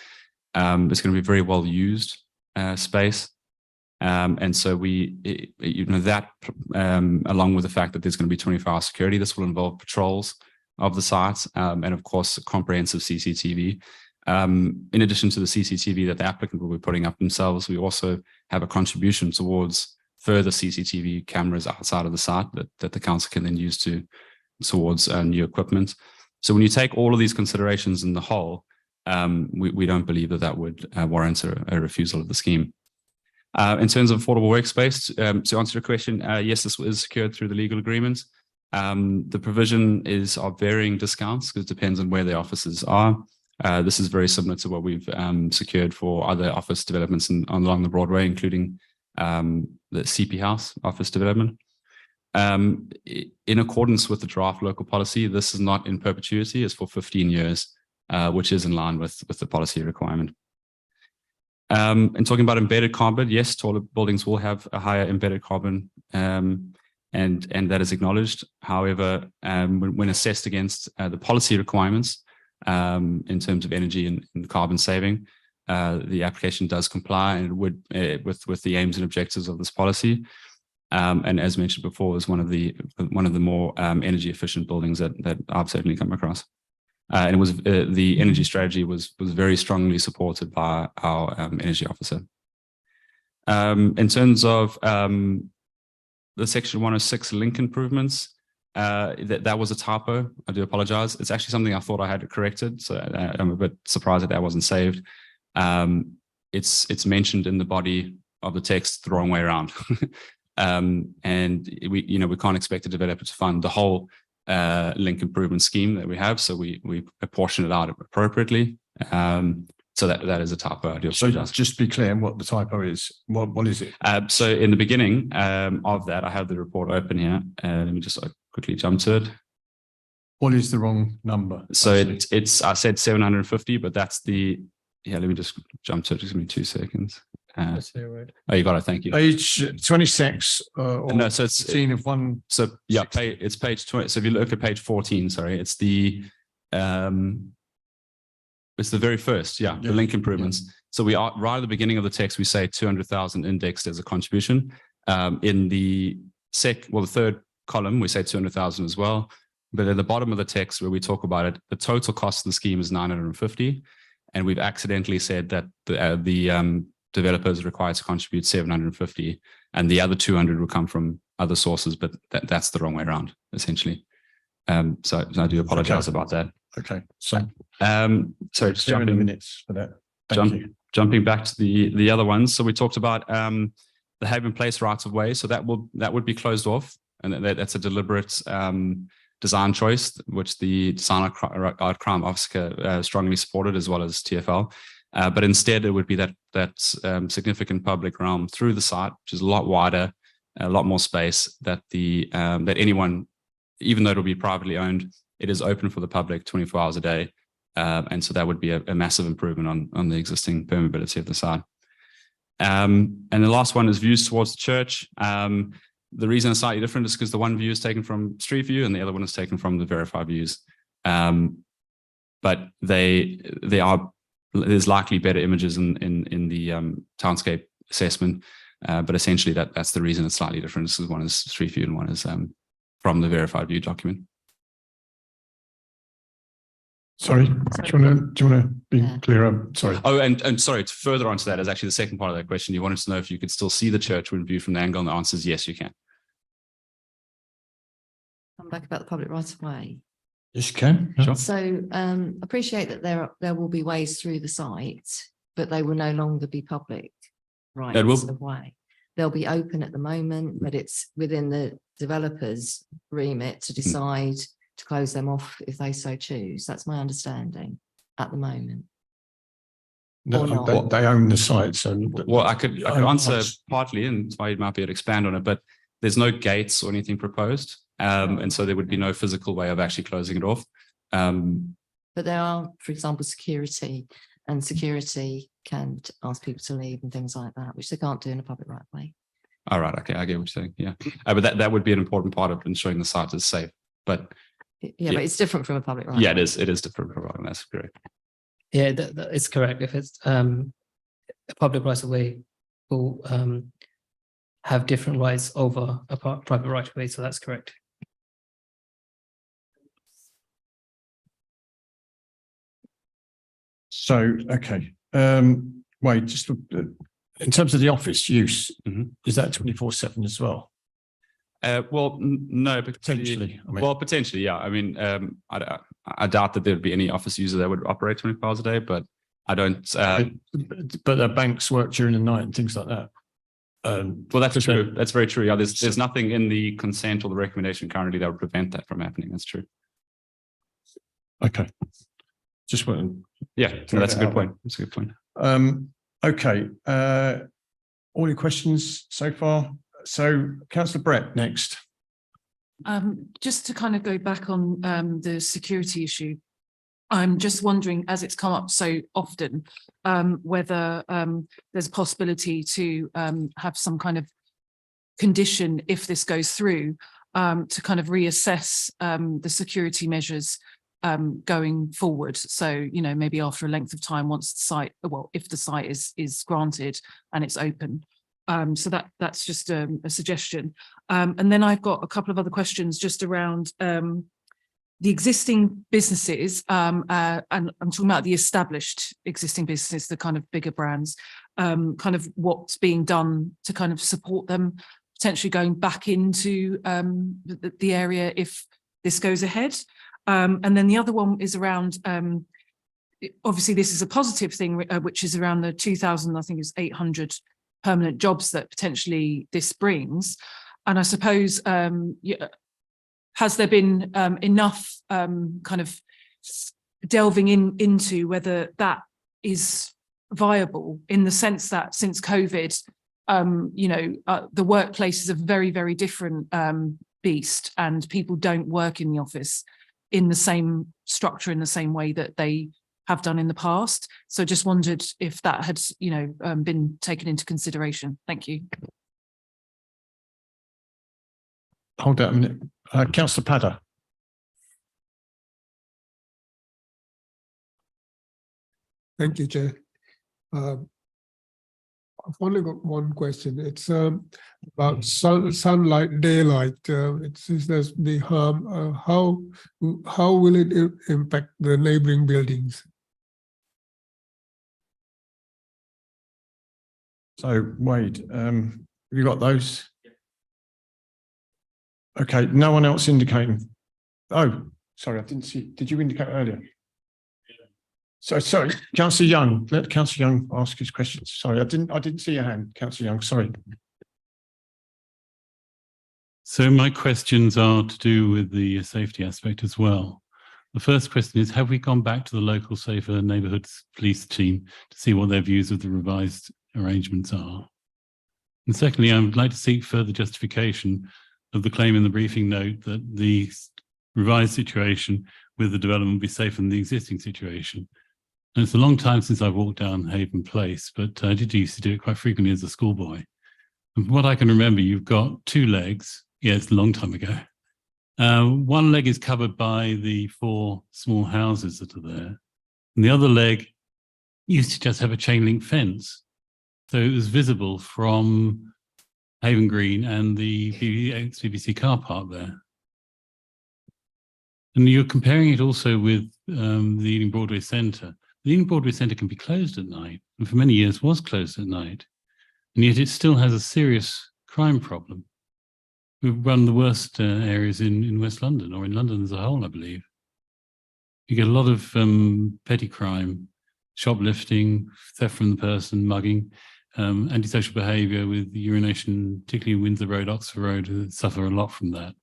It's going to be very well used space. And so that along with the fact that there's going to be 24-hour security, this will involve patrols of the site and of course comprehensive CCTV. In addition to the CCTV that the applicant will be putting up themselves, we also have a contribution towards further CCTV cameras outside of the site that the council can then use towards new equipment. So when you take all of these considerations in the whole, we don't believe that would warrant a refusal of the scheme. In terms of affordable workspace, to answer your question, yes, this is secured through the legal agreement. The provision is of varying discounts because it depends on where the offices are. This is very similar to what we've secured for other office developments along the Broadway, including the CP House office development. In accordance with the draft local policy, this is not in perpetuity, it's for 15 years, which is in line with the policy requirement. And talking about embedded carbon, yes, taller buildings will have a higher embedded carbon, and that is acknowledged. However, when assessed against the policy requirements in terms of energy and carbon saving, the application does comply and would with the aims and objectives of this policy. And as mentioned before, is one of the more energy efficient buildings that I've certainly come across. And it was the energy strategy was very strongly supported by our energy officer. In terms of the section 106 link improvements, that was a typo. I do apologize. It's actually something I thought I had corrected, so I'm a bit surprised that wasn't saved. It's mentioned in the body of the text the wrong way around. And we can't expect a developer to fund the whole link improvement scheme that we have, so we apportion it out appropriately. So that is a typo. I do So apologize. just be clear on what the typo is. What is it? So in the beginning of that, I have the report open here. Let me just quickly jump to it. What is the wrong number? So it's I said 750, but that's the, let me just jump to it. Just give me 2 seconds. Oh, you got it. Thank you. Page 26 or No, so it's 15 of one. So yeah, it's page 20. So if you look at page 14, sorry, it's the very first, the link improvements. So we are right at the beginning of the text, we say 200,000 indexed as a contribution. In the the third column, we say 200,000 as well. But at the bottom of the text where we talk about it, the total cost of the scheme is 950. And we've accidentally said that the developer is required to contribute 750 and the other 200 will come from other sources, but that's the wrong way around, essentially. So I do apologize about that. Okay. So sorry, just 7 minutes for that. Thank you. Jumping back to the other ones. So we talked about the Haven Place rights of way. So that would be closed off, and that's a deliberate design choice, which the Design Art Crime Officer strongly supported, as well as TfL. But instead, it would be that significant public realm through the site, which is a lot wider, a lot more space. That that anyone, even though it'll be privately owned, it is open for the public 24 hours a day. And so that would be a massive improvement on the existing permeability of the site. And the last one is views towards the church. The reason it's slightly different is because the one view is taken from Street View and the other one is taken from the verified views. But there's likely better images in the townscape assessment. But essentially that's the reason it's slightly different. This is one is Street View and one is from the verified view document. Sorry, do you want to be clearer? Sorry. Oh, and sorry, to further answer that is actually the second part of that question. You wanted to know if you could still see the church when viewed from the angle, and the answer is yes, you can. Come back about the public right of way. Yes, you can. Sure. So appreciate that there will be ways through the site, but they will no longer be public rights of way. They'll be open at the moment, but it's within the developer's remit to decide to close them off if they so choose. That's my understanding at the moment. No, they own the site. So well, I could answer partly, and that's why you might be able to expand on it, but there's no gates or anything proposed. And so there would be no physical way of actually closing it off. But there are, for example, security, and security can ask people to leave and things like that, which they can't do in a public right of way. All right. Okay. I get what you're saying. Yeah. But that would be an important part of ensuring the site is safe. But yeah, but it's different from a public right. Yeah, it is. It is different from a public. That's correct. Yeah, that is correct. If it's a public right of way, will have different rights over a private right of way. So that's correct. So, okay. Wait, just in terms of the office use, is that 24/7 as well? Well, no, potentially. Potentially, yeah. I mean, I doubt that there'd be any office user that would operate 24 hours a day, but I don't. But the banks work during the night and things like that. Well, that's true. That's very true. Yeah, there's nothing in the consent or the recommendation currently that would prevent that from happening. That's true. Okay. Just want. Yeah, that's a good point. That's a good point. Okay. All your questions so far? So, Councillor Brett, next. Just to kind of go back on the security issue, I'm just wondering, as it's come up so often, whether there's a possibility to have some kind of condition, if this goes through, to kind of reassess the security measures going forward. So, you know, maybe after a length of time, once the site, well, if the site is granted and it's open. So that's just a suggestion. And then I've got a couple of other questions just around the existing businesses, and I'm talking about the established existing businesses, the kind of bigger brands, kind of what's being done to kind of support them potentially going back into the area if this goes ahead. And then the other one is around, obviously this is a positive thing, which is around the 2,000, I think it's 800 permanent jobs that potentially this brings. And I suppose, has there been enough kind of delving into whether that is viable, in the sense that since COVID, the workplace is a very, very different beast, and people don't work in the office in the same structure, in the same way that they have done in the past. So just wondered if that had, been taken into consideration. Thank you. Hold that a minute. Councillor Padder. Thank you, Chair. I've only got one question. It's about sunlight, daylight. It says there's the harm. How will it impact the neighbouring buildings? So Wade, have you got those? Okay, no one else indicating. Oh, sorry, I didn't see. Did you indicate earlier? So sorry, Councillor Young. Let Councillor Young ask his questions. Sorry, I didn't see your hand, Councillor Young. Sorry. So my questions are to do with the safety aspect as well. The first question is, have we gone back to the local Safer Neighbourhoods police team to see what their views of the revised arrangements are? And secondly, I would like to seek further justification of the claim in the briefing note that the revised situation with the development will be safer than the existing situation. And it's a long time since I've walked down Haven Place, but I did used to do it quite frequently as a schoolboy. And from what I can remember, you've got two legs. Yeah, it's a long time ago. One leg is covered by the 4 small houses that are there. And the other leg used to just have a chain link fence. So it was visible from Haven Green and the BBC car park there. And you're comparing it also with the Ealing Broadway Centre. The Ealing Broadway Centre can be closed at night, and for many years was closed at night. And yet it still has a serious crime problem. We've run the worst areas in West London, or in London as a whole, I believe. You get a lot of petty crime, shoplifting, theft from the person, mugging, antisocial behaviour with urination, particularly Windsor Road, Oxford Road, suffer a lot from that.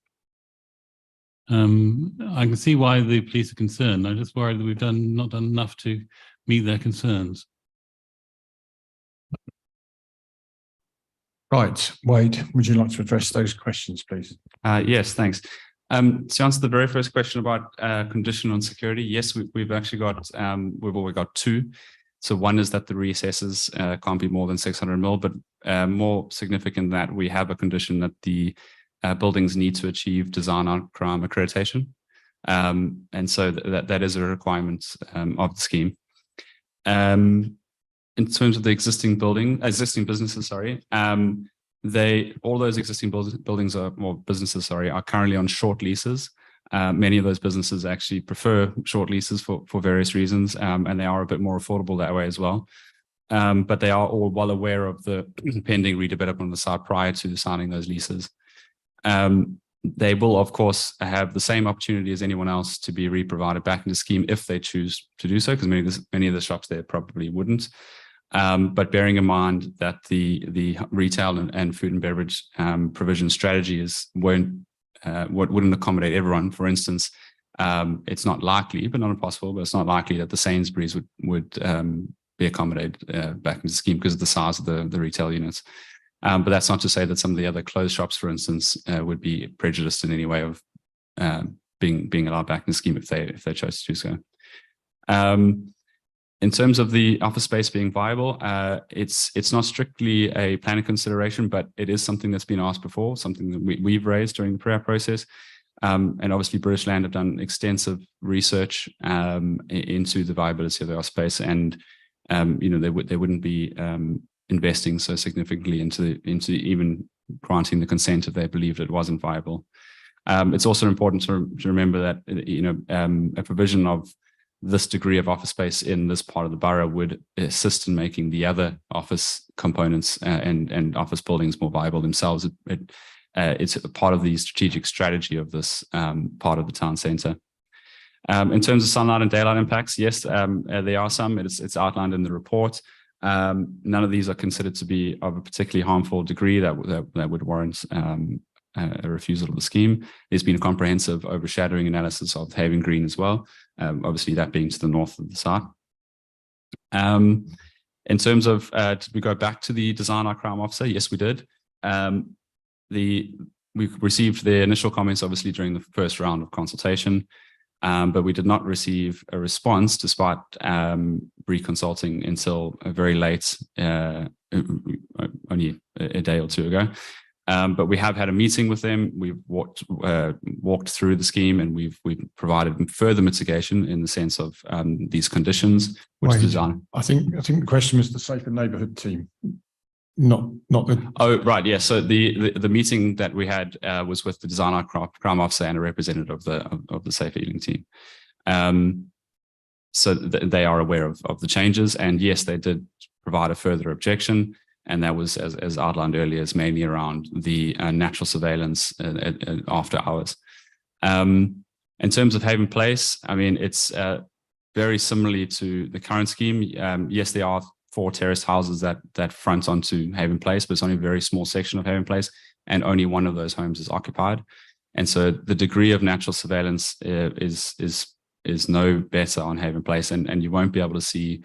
I can see why the police are concerned. I'm just worried that we've not done enough to meet their concerns. Right, Wade, would you like to address those questions, please? Yes, thanks. To answer the very first question about condition on security, yes, we've actually got, we've already got 2. So one is that the recesses can't be more than 600 mil, but more significant that we have a condition that the buildings need to achieve design on crime accreditation. And so that is a requirement of the scheme. In terms of the existing businesses, all those existing buildings are currently on short leases. Many of those businesses actually prefer short leases for various reasons, and they are a bit more affordable that way as well. But they are all well aware of the pending redevelopment on the site prior to signing those leases. They will, of course, have the same opportunity as anyone else to be re-provided back in the scheme if they choose to do so, because many of the shops there probably wouldn't. But bearing in mind that the retail and food and beverage provision strategy wouldn't accommodate everyone. For instance, it's not likely, but not impossible, but it's not likely that the Sainsbury's would be accommodated back in the scheme because of the size of the retail units. But that's not to say that some of the other closed shops, for instance, would be prejudiced in any way of being allowed back in the scheme if they chose to do so. In terms of the office space being viable, it's not strictly a planning consideration, but it is something that's been asked before, something that we've raised during the pre-app process. And obviously British Land have done extensive research into the viability of the office space, and they wouldn't be investing so significantly into even granting the consent if they believed it wasn't viable. It's also important to remember that, you know, a provision of this degree of office space in this part of the borough would assist in making the other office components and office buildings more viable themselves. It's a part of the strategic strategy of this part of the town centre. In terms of sunlight and daylight impacts, yes, there are some. It's outlined in the report. None of these are considered to be of a particularly harmful degree that would warrant a refusal of the scheme. There's been a comprehensive overshadowing analysis of Haven Green as well, obviously that being to the north of the site. In terms of, did we go back to the designer crime officer? Yes, we did. We received the initial comments, obviously, during the first round of consultation, but we did not receive a response despite reconsulting until a very late, only a day or two ago. But we have had a meeting with them. We've walked through the scheme, and we've provided further mitigation in the sense of these conditions. Which design? I think the question was the Safer Neighbourhood team, not the. Oh, right, yeah. So the meeting that we had was with the designer crime officer and a representative of the Safer Ealing team. So they are aware of the changes, and yes, they did provide a further objection. And that was, as outlined earlier, is mainly around the natural surveillance after hours. In terms of Haven Place, I mean, it's very similarly to the current scheme. Yes, there are 4 terraced houses that front onto Haven Place, but it's only a very small section of Haven Place, and only one of those homes is occupied. And so the degree of natural surveillance is no better on Haven Place, and you won't be able to see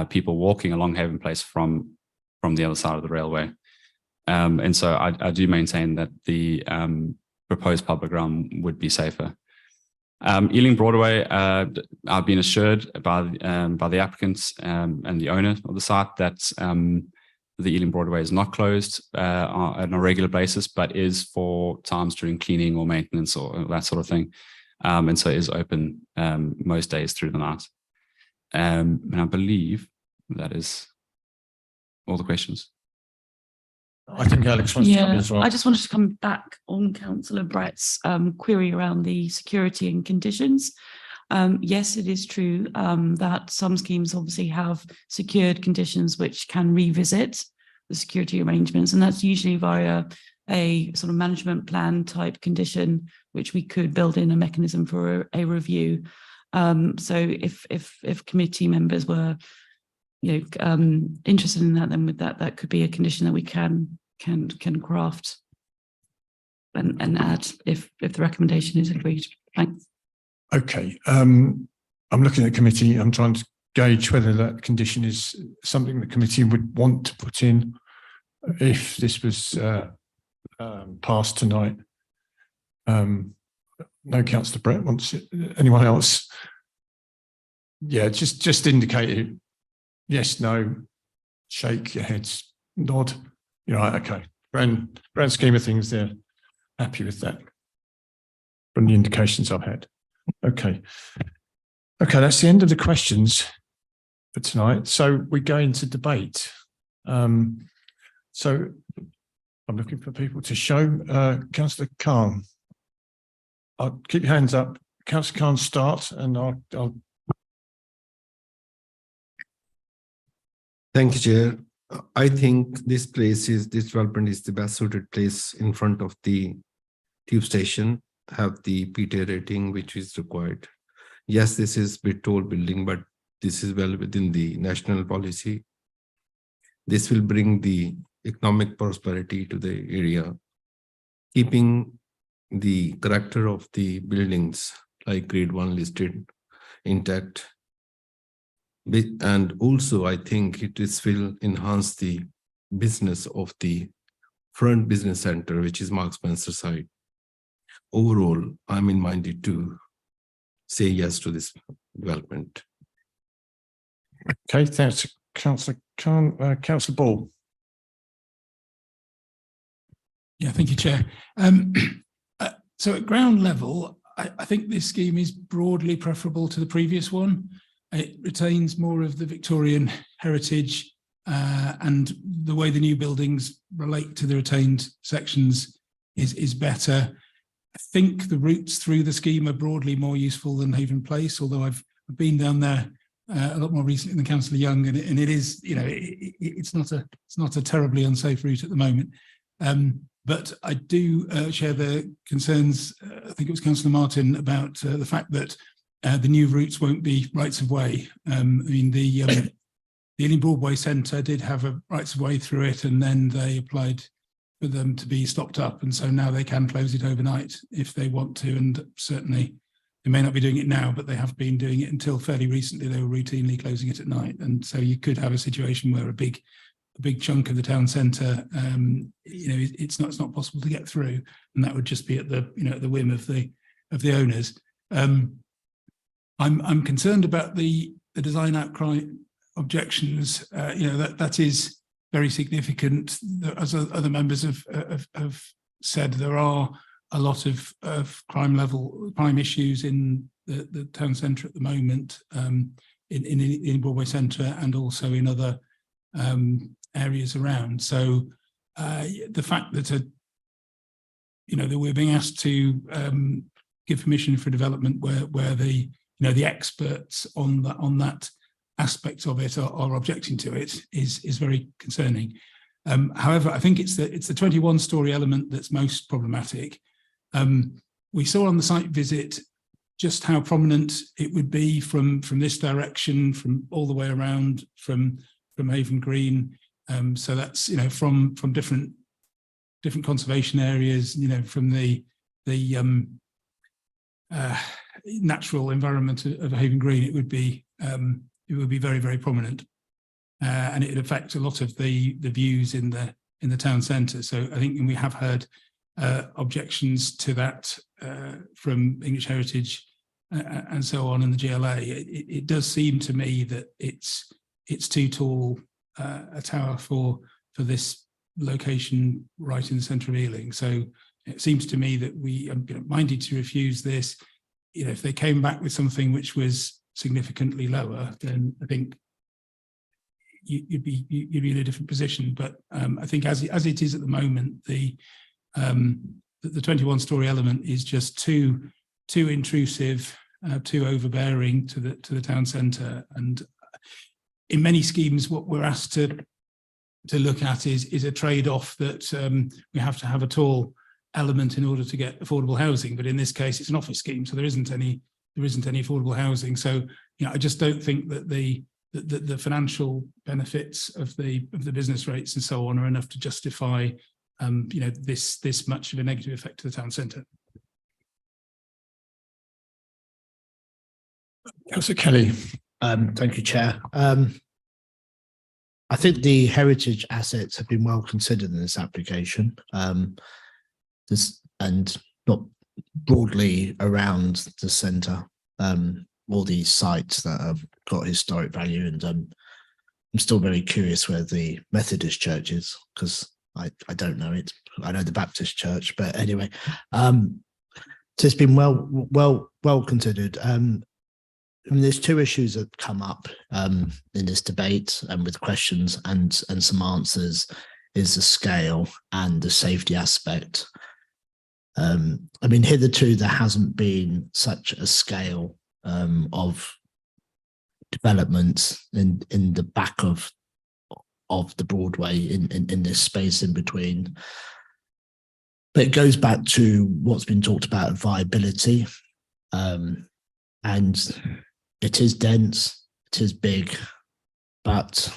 people walking along Haven Place from the other side of the railway. And so I do maintain that the proposed public realm would be safer. Ealing Broadway, I've been assured by the applicants and the owner of the site that the Ealing Broadway is not closed on a regular basis, but is for times during cleaning or maintenance or that sort of thing. And so it is open most days through the night. And I believe that is all the questions. I think Alex wants to come in as well. I just wanted to come back on Councillor Brett's query around the security and conditions. Yes, it is true that some schemes obviously have secured conditions which can revisit the security arrangements, and that's usually via a sort of management plan type condition, which we could build in a mechanism for a review. So if committee members were interested in that, then with that could be a condition that we can craft and add if the recommendation is agreed. Thanks. Okay. I'm looking at committee. I'm trying to gauge whether that condition is something the committee would want to put in if this was passed tonight. No, Councillor Brett wants it. Anyone else? Yeah, just indicate it. Yes, no, shake your heads, nod. You're right, okay. Grand scheme of things, they're happy with that from the indications I've had. Okay. Okay, that's the end of the questions for tonight. So we go into debate. So I'm looking for people to show. Councillor Khan, I'll keep your hands up. Councillor Khan, start, and I'll. Thank you, Chair. I think this development is the best suited place in front of the tube station, have the PTA rating, which is required. Yes, this is a bit tall building, but this is well within the national policy. This will bring the economic prosperity to the area, keeping the character of the buildings like grade 1 listed intact. And also, I think will enhance the business of the front business center, which is Mark Spencer side. Overall, I'm minded to say yes to this development. Okay, thanks, Councillor Khan. Councillor Ball. Yeah, thank you, Chair. So at ground level, I think this scheme is broadly preferable to the previous one. It retains more of the Victorian heritage and the way the new buildings relate to the retained sections is better. I think the routes through the scheme are broadly more useful than Haven Place, although I've been down there a lot more recently than Councillor Young, and it is, you know, it's not a terribly unsafe route at the moment. But I do share the concerns. I think it was Councillor Martin about the fact that the new routes won't be rights of way. I mean, the Ealing Broadway Centre did have a rights of way through it, and then they applied for them to be stopped up, and so now they can close it overnight if they want to. And certainly, they may not be doing it now, but they have been doing it until fairly recently. They were routinely closing it at night, and so you could have a situation where a big chunk of the town centre, you know, it's not possible to get through, and that would just be at the, you know, at the whim of the owners. I'm concerned about the design outcry objections. You know, that is very significant. As other members have said, there are a lot of crime issues in the town centre at the moment, in Broadway Centre, and also in other areas around. So the fact that you know, that we're being asked to give permission for development where the, you know, the experts on that aspect of it are objecting to it is very concerning. However, I think it's the 21-storey element that's most problematic. We saw on the site visit just how prominent it would be from this direction, from all the way around, from Haven Green. So that's, you know, from different conservation areas, you know, from the natural environment of Haven Green, it would be very, very prominent, and it would affect a lot of the views in the town centre. So I think we have heard objections to that from English Heritage and so on in the GLA. It does seem to me that it's too tall a tower for this location right in the centre of Ealing. So it seems to me that we are minded to refuse this. You know, if they came back with something which was significantly lower, then I think you'd be in a different position. But I think as it is at the moment, the 21-storey element is just too intrusive, too overbearing to the town centre. And in many schemes, what we're asked to look at is a trade-off that we have to have a tall element in order to get affordable housing. But in this case, it's an office scheme, so there isn't any affordable housing. So, you know, I just don't think that the financial benefits of the business rates and so on are enough to justify you know, this much of a negative effect to the town centre. Councillor Kelly. Thank you, Chair. I think the heritage assets have been well considered in this application, and not broadly around the centre, all these sites that have got historic value. And I'm still very curious where the Methodist church is, because I don't know it. I know the Baptist church, but anyway, so it's been well considered. I mean, there's two issues that come up in this debate, and with questions and some answers, is the scale and the safety aspect. I mean, hitherto there hasn't been such a scale of development in the back of the Broadway in this space in between. But it goes back to what's been talked about, viability, and it is dense, it is big, but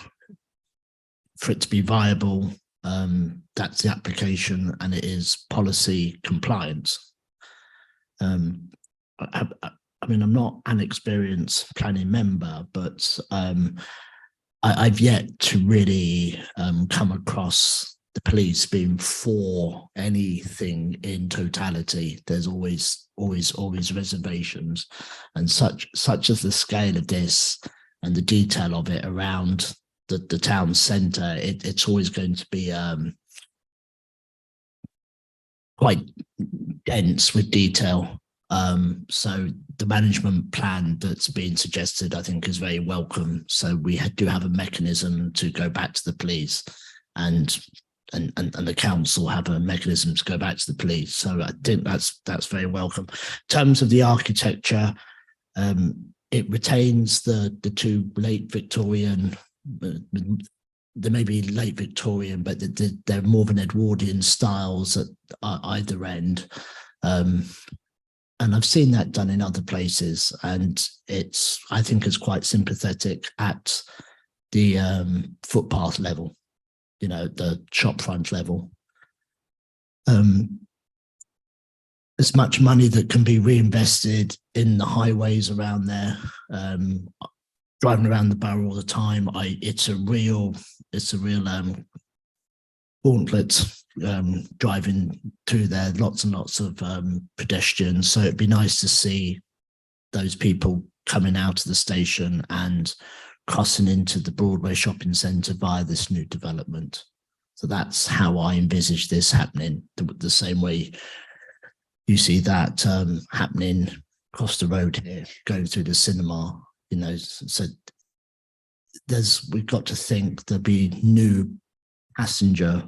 for it to be viable, that's the application, and it is policy compliant. I mean, I'm not an experienced planning member, but I've yet to really come across the police being for anything in totality. There's always reservations, and such as the scale of this and the detail of it around the town centre, it's always going to be quite dense with detail. So the management plan that's being suggested, I think, is very welcome. So we do have a mechanism to go back to the police and and the council have a mechanism to go back to the police. So I think that's very welcome. In terms of the architecture, it retains the two late Victorian, they may be late Victorian, but they're more of an Edwardian styles at either end. And I've seen that done in other places, and I think it's quite sympathetic at the footpath level, you know, the shop front level. As much money that can be reinvested in the highways around there. Driving around the borough all the time, it's a real gauntlet driving through there. Lots and lots of pedestrians. So it'd be nice to see those people coming out of the station and crossing into the Broadway shopping centre via this new development. So that's how I envisage this happening. The same way you see that happening across the road here, going through the cinema. You know, so we've got to think there'll be new passenger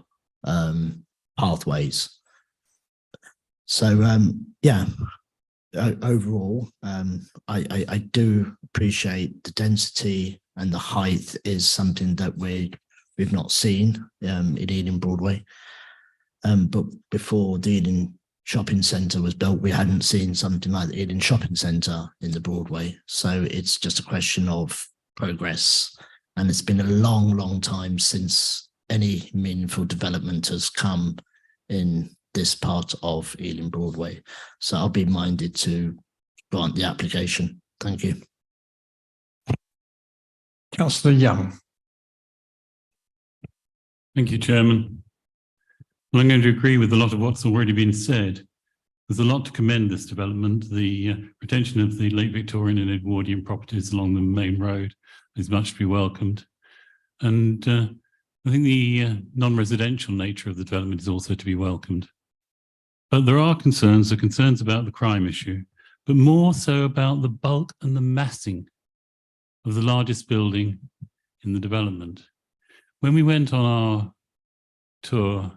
pathways. So yeah, overall, I do appreciate the density and the height is something that we've not seen in Ealing Broadway. But before the Ealing Shopping Centre was built, we hadn't seen something like the Ealing Shopping Centre in the Broadway. So it's just a question of progress. And it's been a long, long time since any meaningful development has come in this part of Ealing Broadway. So I'll be minded to grant the application. Thank you. Councillor Young. Thank you, Chairman. Well, I'm going to agree with a lot of what's already been said. There's a lot to commend this development. The retention of the late Victorian and Edwardian properties along the main road is much to be welcomed. And I think the non-residential nature of the development is also to be welcomed. But there are concerns about the crime issue, but more so about the bulk and the massing of the largest building in the development. When we went on our tour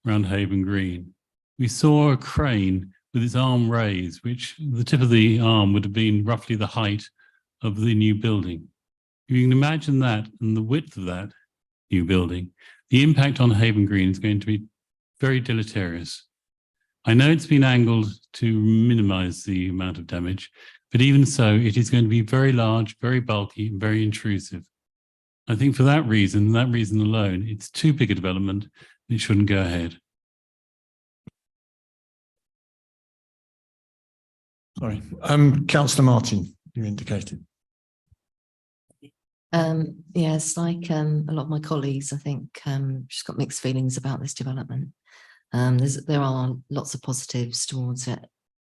around Haven Green, we saw a crane with its arm raised, which the tip of the arm would have been roughly the height of the new building. You can imagine that and the width of that new building, the impact on Haven Green is going to be very deleterious. I know it's been angled to minimize the amount of damage, but even so, it is going to be very large, very bulky, and very intrusive. I think for that reason alone, it's too big a development. It shouldn't go ahead. Sorry. Councillor Martin, you indicated. Yes, like a lot of my colleagues, I think just got mixed feelings about this development. There are lots of positives towards it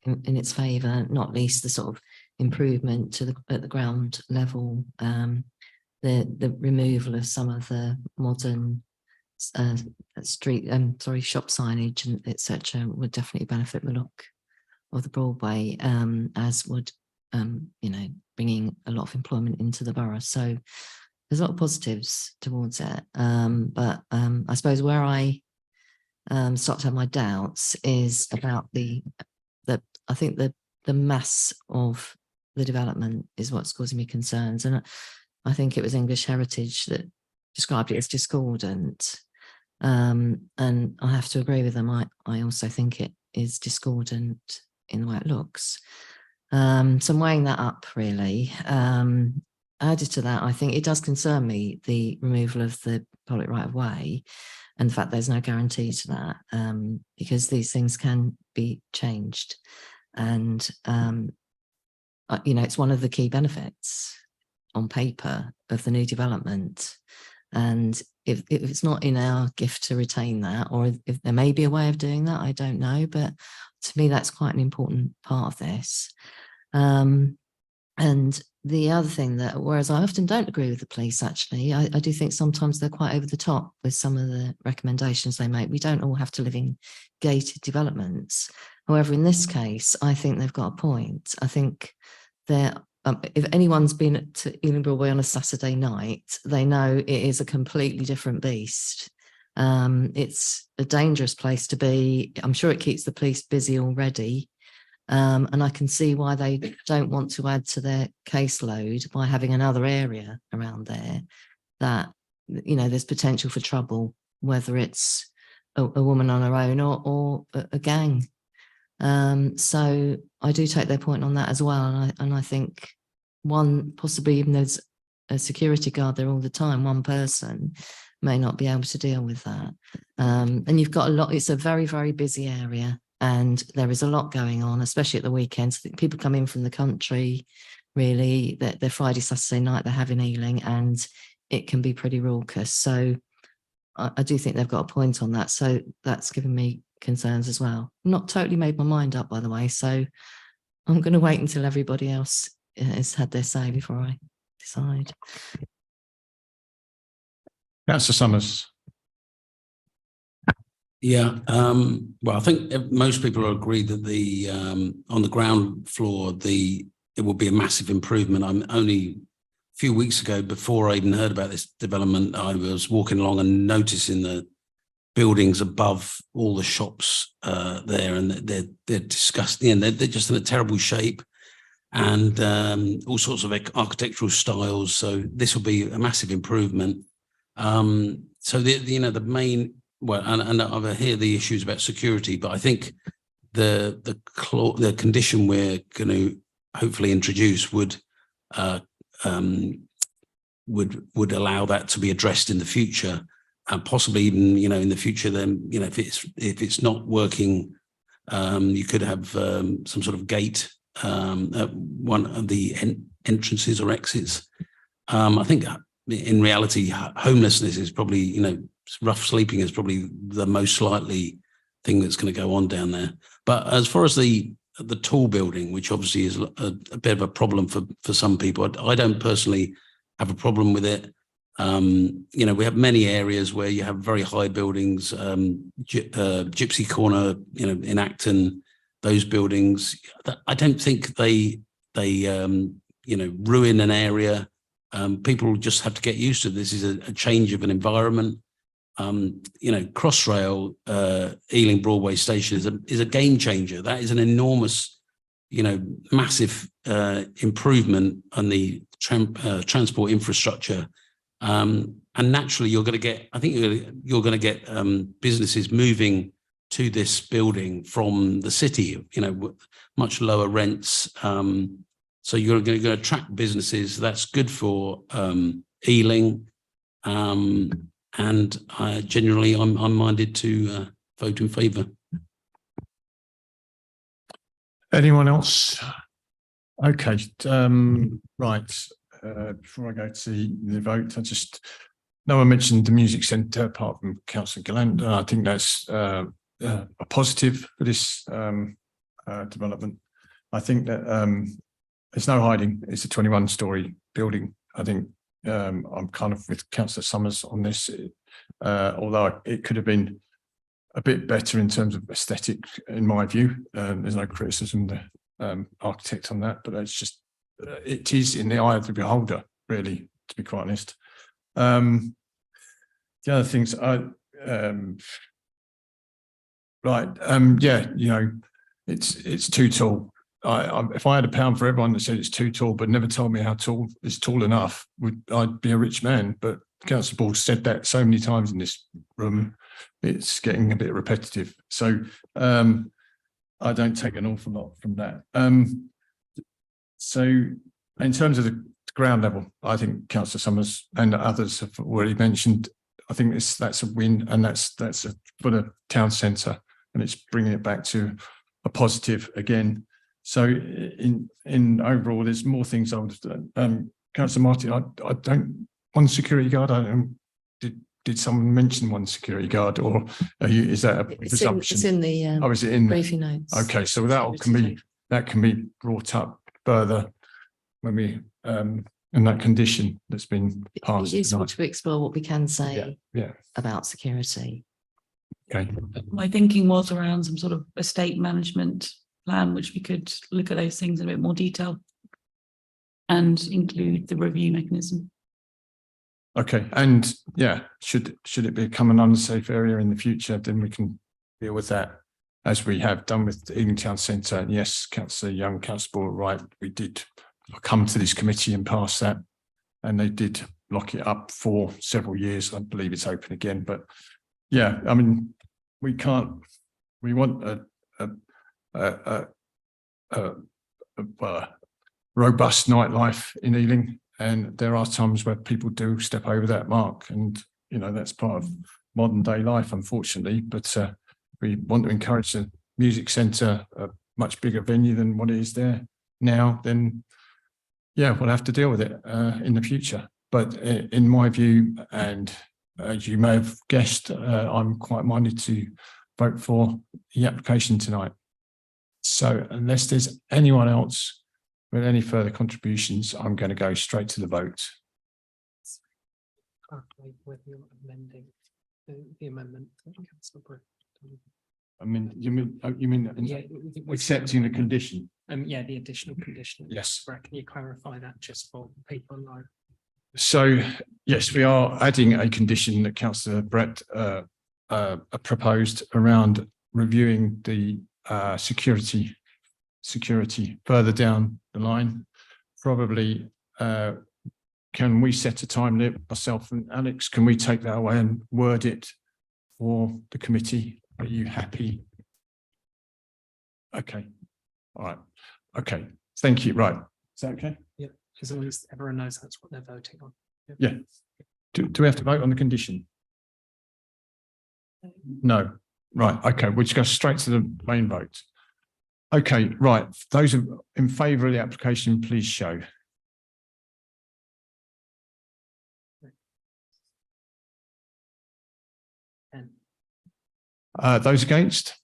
in its favour, not least the sort of improvement at the ground level, the removal of some of the modern shop signage and etc. would definitely benefit the look of the Broadway, as would bringing a lot of employment into the borough. So there's a lot of positives towards it. But I suppose where I start to have my doubts is about I think the mass of the development is what's causing me concerns. And I think it was English Heritage that described it as discordant. And I have to agree with them. I also think it is discordant in the way it looks. So I'm weighing that up really. Added to that, I think it does concern me, the removal of the public right of way and the fact there's no guarantee to that, because these things can be changed. And, it's one of the key benefits on paper of the new development. And if it's not in our gift to retain that, or if there may be a way of doing that, I don't know. But to me, that's quite an important part of this. And the other thing that, whereas I often don't agree with the police, actually, I do think sometimes they're quite over the top with some of the recommendations they make. We don't all have to live in gated developments. However, in this case, I think they've got a point. I think if anyone's been to Ealing Broadway on a Saturday night, they know it is a completely different beast It's a dangerous place to be. I'm sure it keeps the police busy already. And I can see why they don't want to add to their caseload by having another area around there that, you know, there's potential for trouble, whether it's a woman on her own or a gang. So I do take their point on that as well. And I think possibly even there's a security guard there all the time, one person may not be able to deal with that. And you've got it's a very, very busy area. And there is a lot going on, especially at the weekends. People come in from the country, really. They're Friday, Saturday night, they're having Ealing, and it can be pretty raucous. So I do think they've got a point on that. So that's given me concerns as well. Not totally made my mind up, by the way. So I'm going to wait until everybody else has had their say before I decide. Councillor Summers. Yeah, well, I think most people will agree that the on the ground floor, it will be a massive improvement. I'm only a few weeks ago, before I even heard about this development, I was walking along and noticing the buildings above all the shops there, and they're disgusting, and they're just in a terrible shape, and all sorts of architectural styles. So this will be a massive improvement. So the main. Well, and I hear the issues about security, but I think the condition we're going to hopefully introduce would allow that to be addressed in the future, and possibly even in the future. Then if it's not working, you could have some sort of gate at one of the entrances or exits. I think in reality, homelessness is probably rough sleeping is probably the most likely thing that's going to go on down there. But as far as the tall building, which obviously is a bit of a problem for some people, I don't personally have a problem with it. We have many areas where you have very high buildings, Gypsy Corner, in Acton, those buildings. I don't think they ruin an area. People just have to get used to this. Is a change of an environment. Crossrail, Ealing Broadway Station is a game changer. That is an enormous, massive improvement on the transport infrastructure. And naturally, you're going to get businesses moving to this building from the city. Much lower rents. So you're going to attract businesses. That's good for Ealing. And generally, I'm minded to vote in favour. Anyone else? Okay. Right. Before I go to the vote, no one mentioned the music centre apart from Councillor Gallant. I think that's a positive for this development. I think that there's no hiding. It's a 21-storey building. I think I'm kind of with Councillor Summers on this, although it could have been a bit better in terms of aesthetic, in my view. There's no criticism of the architect on that, but it's just, it is in the eye of the beholder, really, to be quite honest. The other things, it's too tall. If I had £1 for everyone that said it's too tall but never told me how tall is tall enough, I'd be a rich man. But Councillor Ball said that so many times in this room, it's getting a bit repetitive. So I don't take an awful lot from that. So in terms of the ground level, I think Councillor Summers and others have already mentioned, I think that's a win, and that's for the town centre, and it's bringing it back to a positive again. So in overall, there's more things I would have done. Councillor Martin, I don't, one security guard, did someone mention one security guard, or is that a presumption? It's in the is it in briefing notes. Okay, so that can be brought up further when we in that condition that's been passed. It's useful to explore what we can say yeah. about security. Okay. My thinking was around some sort of estate management plan, which we could look at those things in a bit more detail and include the review mechanism. Okay, and yeah, should it become an unsafe area in the future, then we can deal with that as we have done with the Ealing Town Centre. And yes, Councillor Young, Councillor Ball, right, we did come to this committee and pass that, and they did lock it up for several years. I believe it's open again, but yeah, I mean, we want a robust nightlife in Ealing. And there are times where people do step over that mark, and you know that's part of modern day life, unfortunately. But we want to encourage the music centre, a much bigger venue than what it is there now. Then, yeah, we'll have to deal with it in the future. But in my view, and as you may have guessed, I'm quite minded to vote for the application tonight. So, unless there's anyone else with any further contributions, I'm going to go straight to the vote. Whether you're amending the amendment. I mean, you mean Yeah, accepting the condition? Yeah, the additional condition. Yes. Can you clarify that just for people online? So yes, we are adding a condition that Councillor Brett proposed around reviewing the security further down the line. Probably can we set a time limit, myself and Alex, can we take that away and word it for the committee? Are you happy? Okay, all right, okay, thank you. Right, is that okay? Yeah, as long as everyone knows that's what they're voting on. Yeah. Do we have to vote on the condition? No. Right, okay, we'll just go straight to the main vote. Okay, right, those in favour of the application, please show. Those against?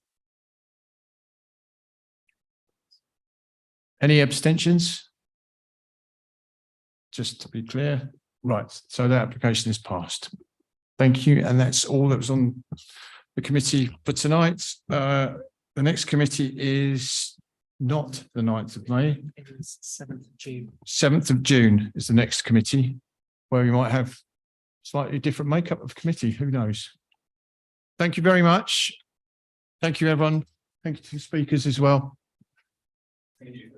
Any abstentions? Just to be clear, right, so that application is passed. Thank you, and that's all that was on the committee for tonight. The next committee is not the 9th of May. It is 7th of June. 7th of June is the next committee, where we might have slightly different makeup of committee, who knows? Thank you very much. Thank you, everyone. Thank you to the speakers as well. Thank you.